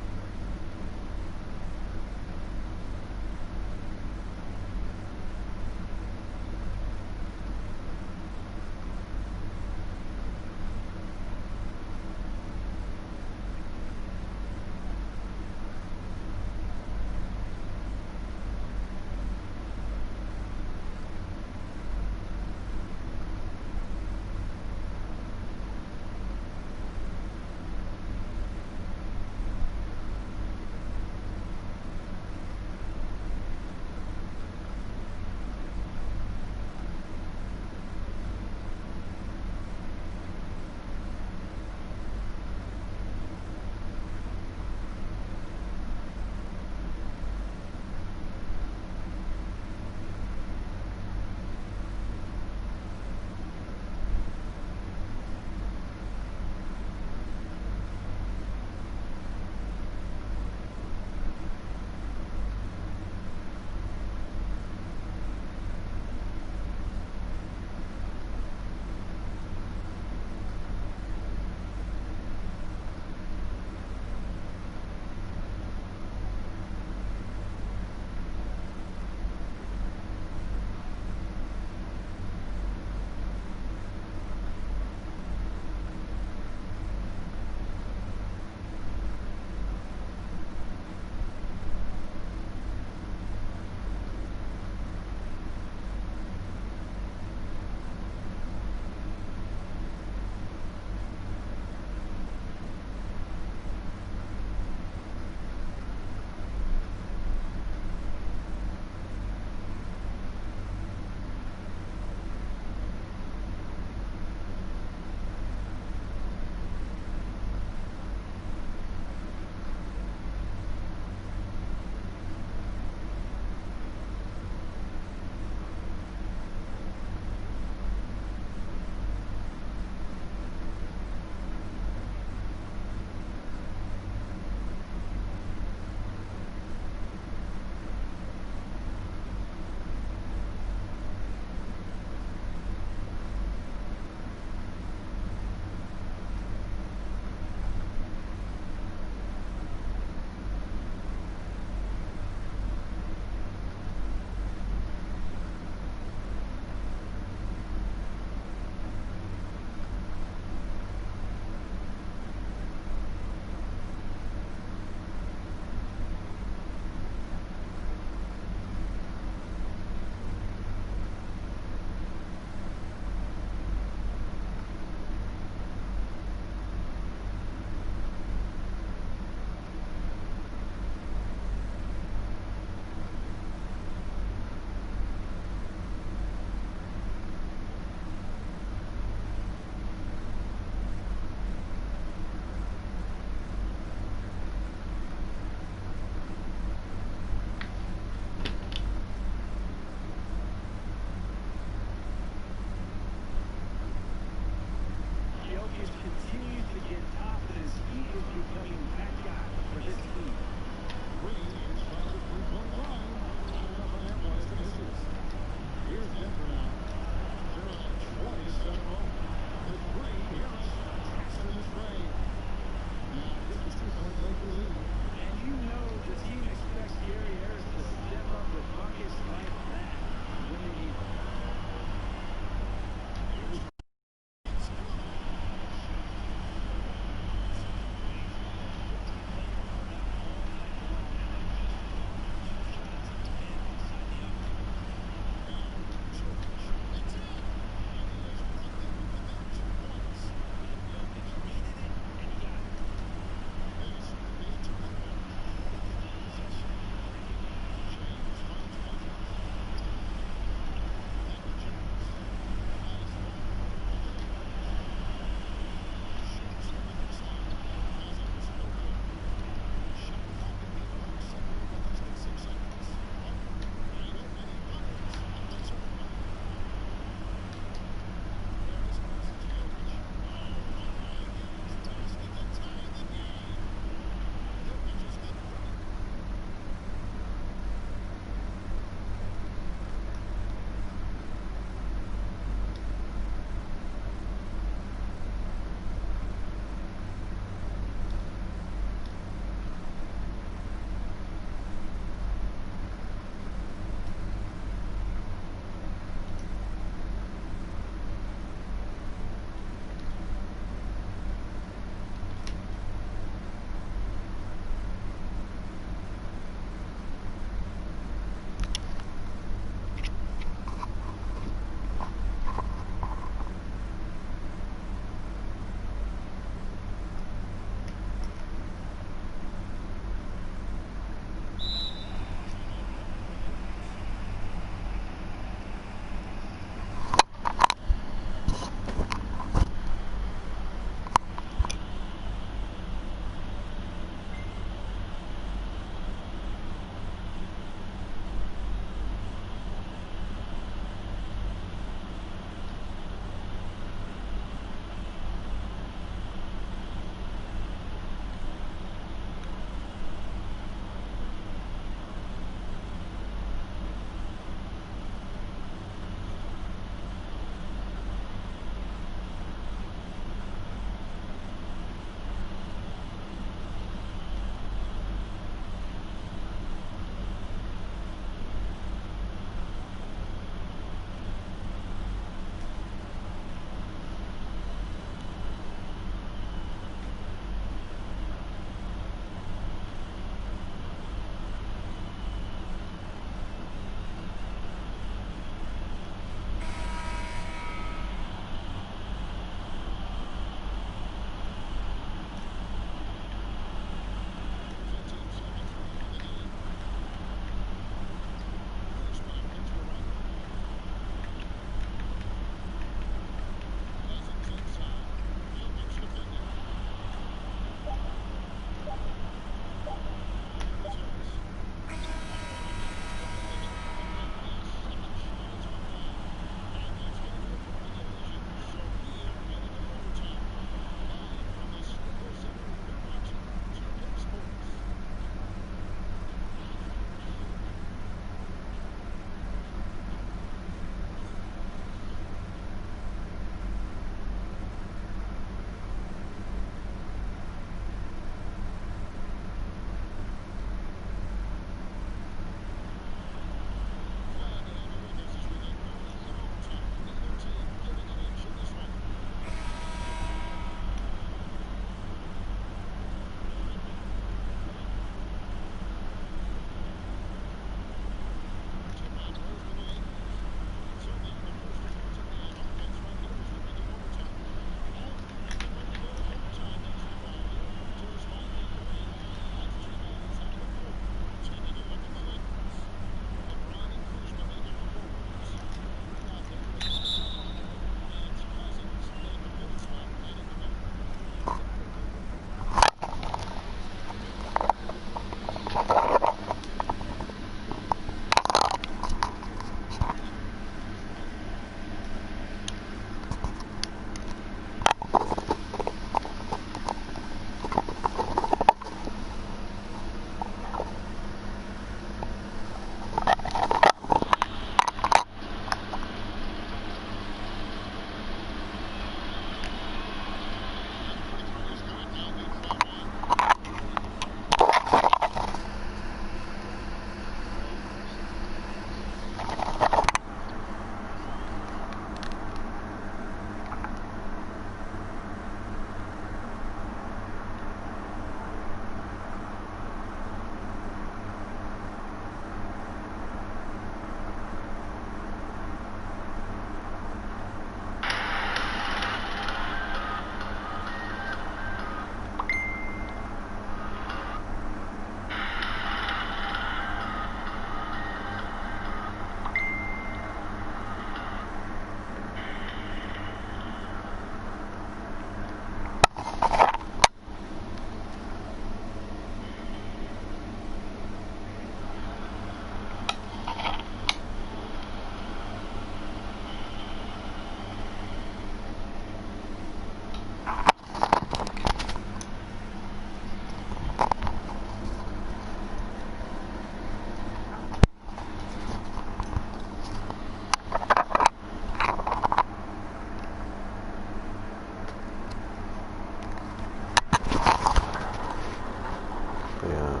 Yeah.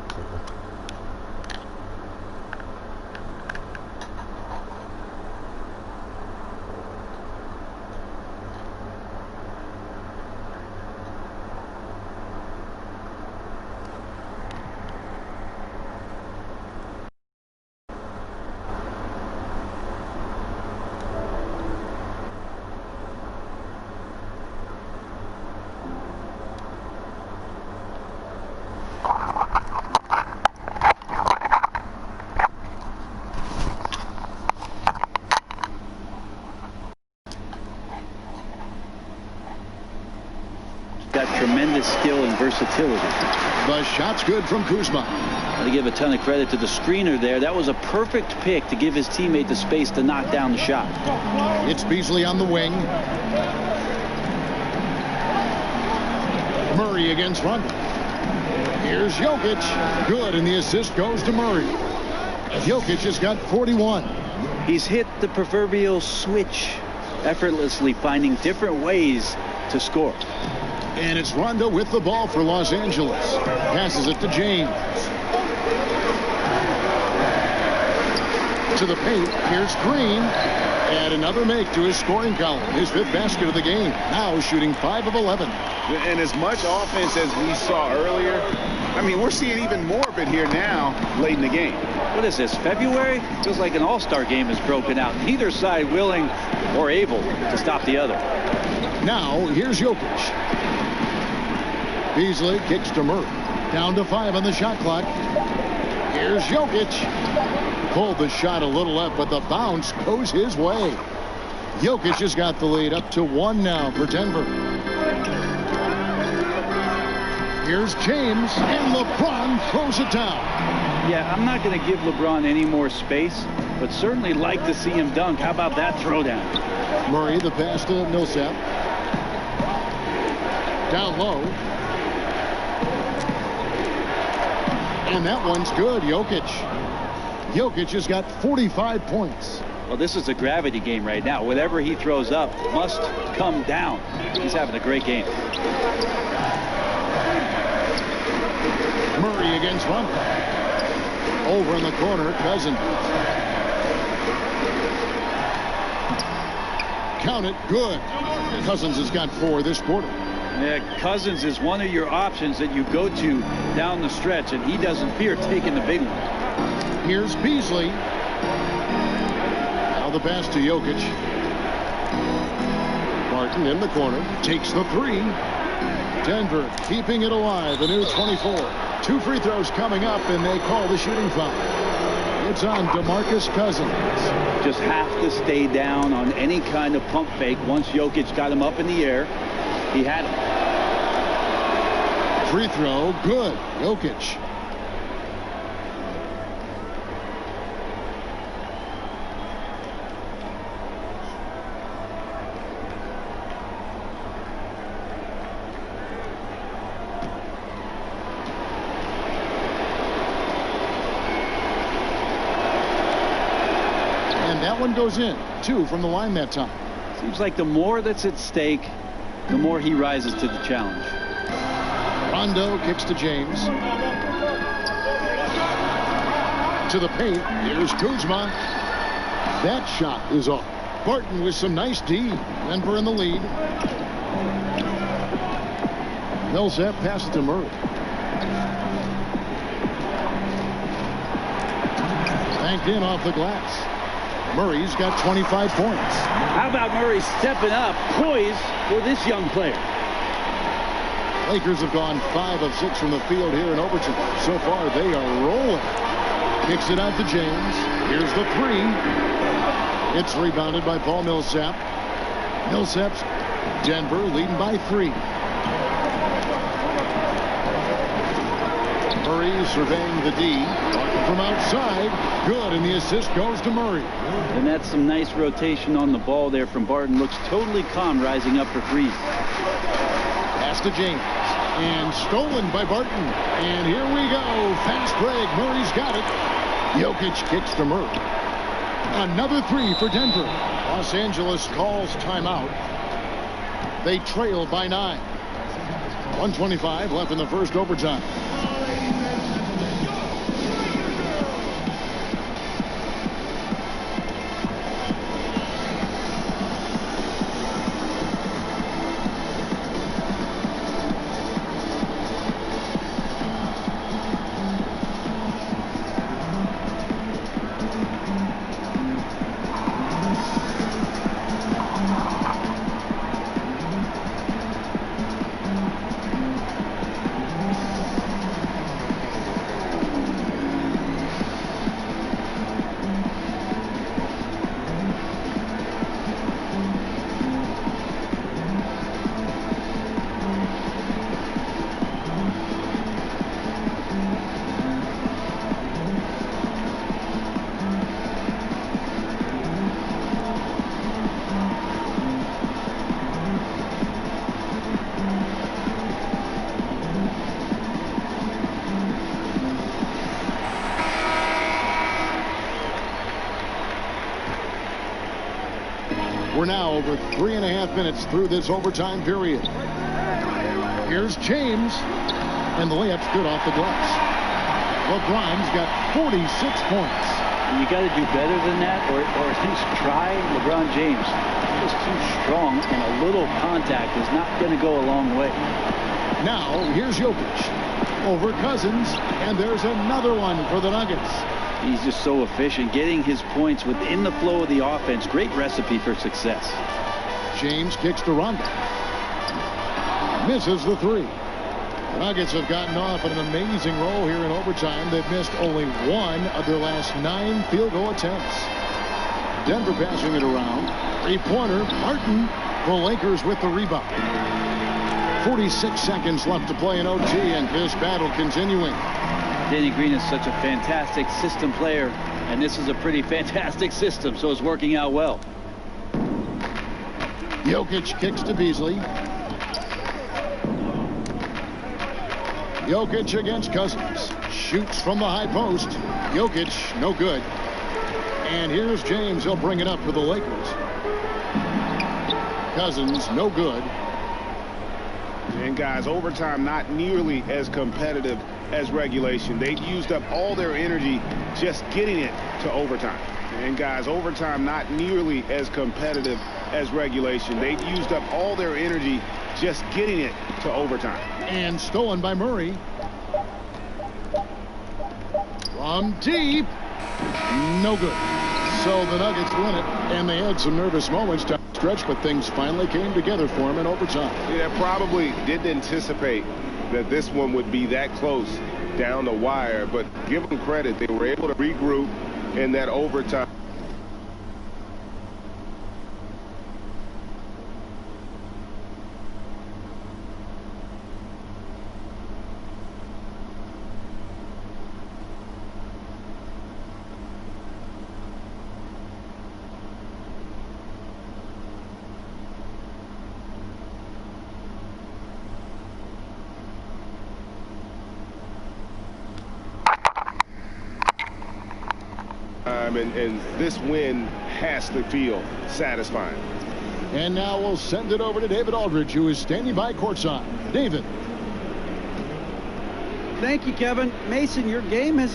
Got tremendous skill and versatility. The shot's good from Kuzma. Got to give a ton of credit to the screener there. That was a perfect pick to give his teammate the space to knock down the shot. It's Beasley on the wing. Murray against Rondo. Here's Jokic. Good, and the assist goes to Murray. Jokic has got 41. He's hit the proverbial switch, effortlessly finding different ways to score. And it's Rondo with the ball for Los Angeles. Passes it to James. To the paint. Here's Green. And another make to his scoring column. His 5th basket of the game. Now shooting 5 of 11. And as much offense as we saw earlier, I mean, we're seeing even more of it here now late in the game. What is this, February? Feels like an all-star game has broken out. Neither side willing or able to stop the other. Now, here's Jokic. Beasley kicks to Murray. Down to 5 on the shot clock. Here's Jokic. Pulled the shot a little left, but the bounce goes his way. Jokic has got the lead up to 1 now for Denver. Here's James, and LeBron throws it down. Yeah, I'm not going to give LeBron any more space, but certainly like to see him dunk. How about that throwdown? Murray, the pass to Millsap. Down low. And that one's good. Jokic has got 45 points. Well, this is a gravity game right now. Whatever he throws up must come down. He's having a great game. Murray against Rondo. Over in the corner, Cousins. Count it, good. Cousins has got 4 this quarter. Yeah, Cousins is one of your options that you go to down the stretch, and he doesn't fear taking the big one. Here's Beasley. Now the pass to Jokic. Martin in the corner. Takes the 3. Denver keeping it alive. A new 24. 2 free throws coming up, and they call the shooting foul. It's on DeMarcus Cousins. Just have to stay down on any kind of pump fake. Once Jokic got him up in the air, he had him. Free throw, good. Jokic. And that one goes in. 2 from the line that time. Seems like the more that's at stake, the more he rises to the challenge. Rondo kicks to James. To the paint. Here's Kuzma. That shot is off. Barton with some nice D. Denver in the lead. Millsap passes to Murray. Banked in off the glass. Murray's got 25 points. How about Murray stepping up, poised for this young player? Lakers have gone 5 of 6 from the field here in overtime. So far, they are rolling. Kicks it out to James. Here's the 3. It's rebounded by Paul Millsap. Millsap's Denver leading by 3. Murray surveying the D. From outside. Good, and the assist goes to Murray. And that's some nice rotation on the ball there from Barton. Looks totally calm rising up for 3. Pass to James. And stolen by Barton. And here we go. Fast break. Murray's got it. Jokic kicks to Murray. Another 3 for Denver. Los Angeles calls timeout. They trail by 9. 1:25 left in the first overtime. We're now over 3.5 minutes through this overtime period. Here's James, and the layup's good off the glass. Well, Grimes got 46 points. You got to do better than that, or at least try. LeBron James is too strong, and a little contact is not going to go a long way. Now, here's Jokic over Cousins, and there's another one for the Nuggets. He's just so efficient, getting his points within the flow of the offense. Great recipe for success. James kicks to Rondo. Misses the three. The Nuggets have gotten off an amazing roll here in overtime. They've missed only one of their last 9 field goal attempts. Denver passing it around. 3-pointer. Martin. The Lakers with the rebound. 46 seconds left to play in OT, and this battle continuing. Danny Green is such a fantastic system player, and this is a pretty fantastic system, so it's working out well. Jokic kicks to Beasley. Jokic against Cousins. Shoots from the high post. Jokic, no good. And here's James. He'll bring it up for the Lakers. Cousins, no good. And guys, overtime not nearly as competitive as regulation. They used up all their energy just getting it to overtime. And guys, overtime not nearly as competitive as regulation. They used up all their energy just getting it to overtime. And stolen by Murray. From deep. No good. So the Nuggets win it, and they had some nervous moments to stretch, but things finally came together for them in overtime. Yeah, probably didn't anticipate that this one would be that close down the wire, but give them credit. They were able to regroup in that overtime. And this win has to feel satisfying. And now we'll send it over to David Aldridge, who is standing by courtside. David. Thank you, Kevin. Mason, your game has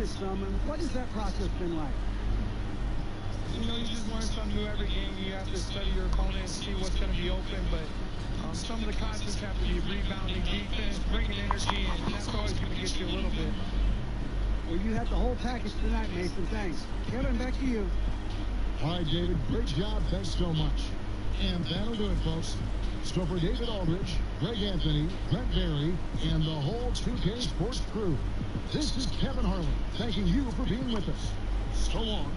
practice some, and what has that process been like? You know, you just learn something new every game. You have to study your opponent and see what's going to be open, but some of the concepts have to be rebounding, defense, bringing energy, and that's always going to get you a little bit. Well, you had the whole package tonight, Mason. Thanks. Kevin, back to you. All right, David, great job. Thanks so much. And that'll do it, folks. So for David Aldridge, Greg Anthony, Brent Berry, and the whole 2K Sports crew, this is Kevin Harlan thanking you for being with us. So long.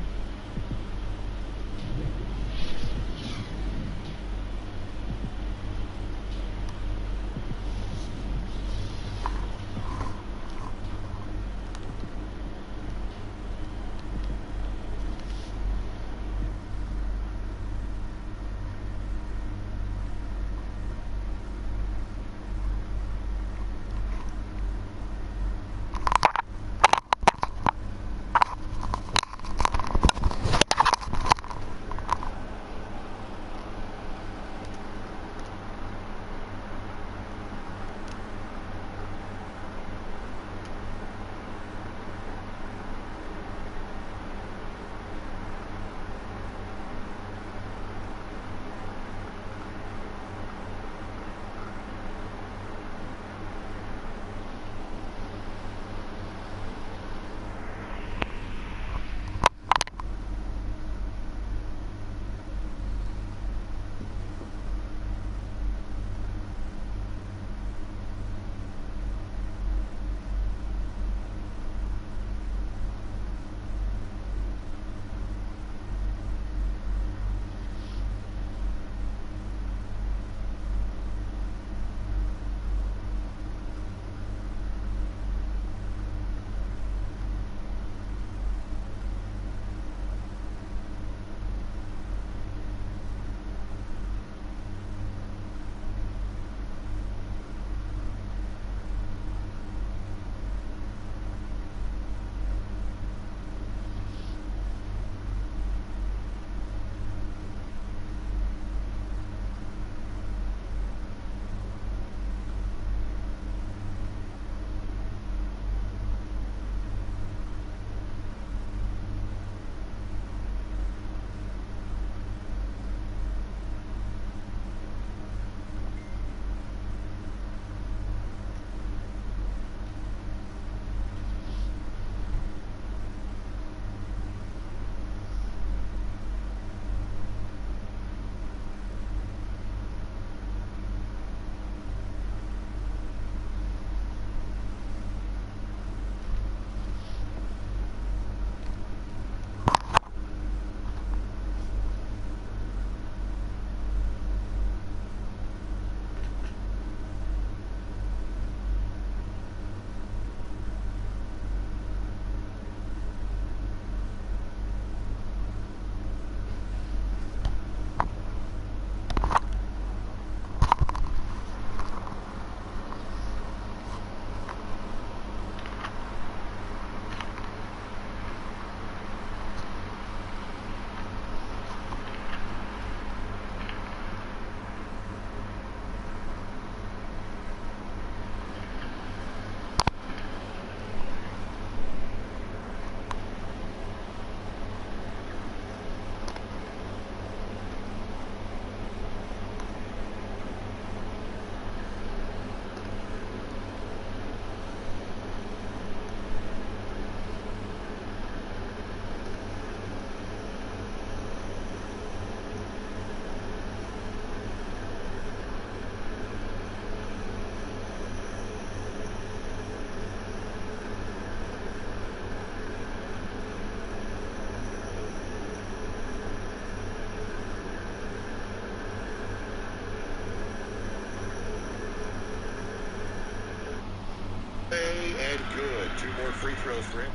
And good. 2 more free throws for him.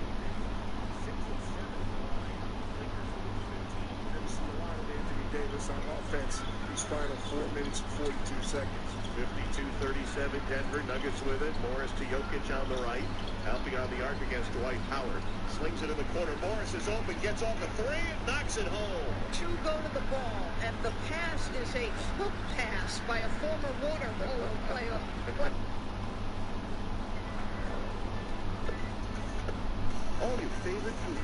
Anthony Davis on offense. These final 4 minutes and 42 seconds. 52-37, Denver Nuggets with it. Morris to Jokic on the right. Helping on the arc against Dwight Howard. Slings it in the corner. Morris is open, gets off the 3, and knocks it home. 2 go to the ball, and the pass is a hook pass by a former water polo player. Only favorite food,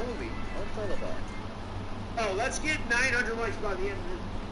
only on Boulevard. Oh, let's get 900 likes by the end of this.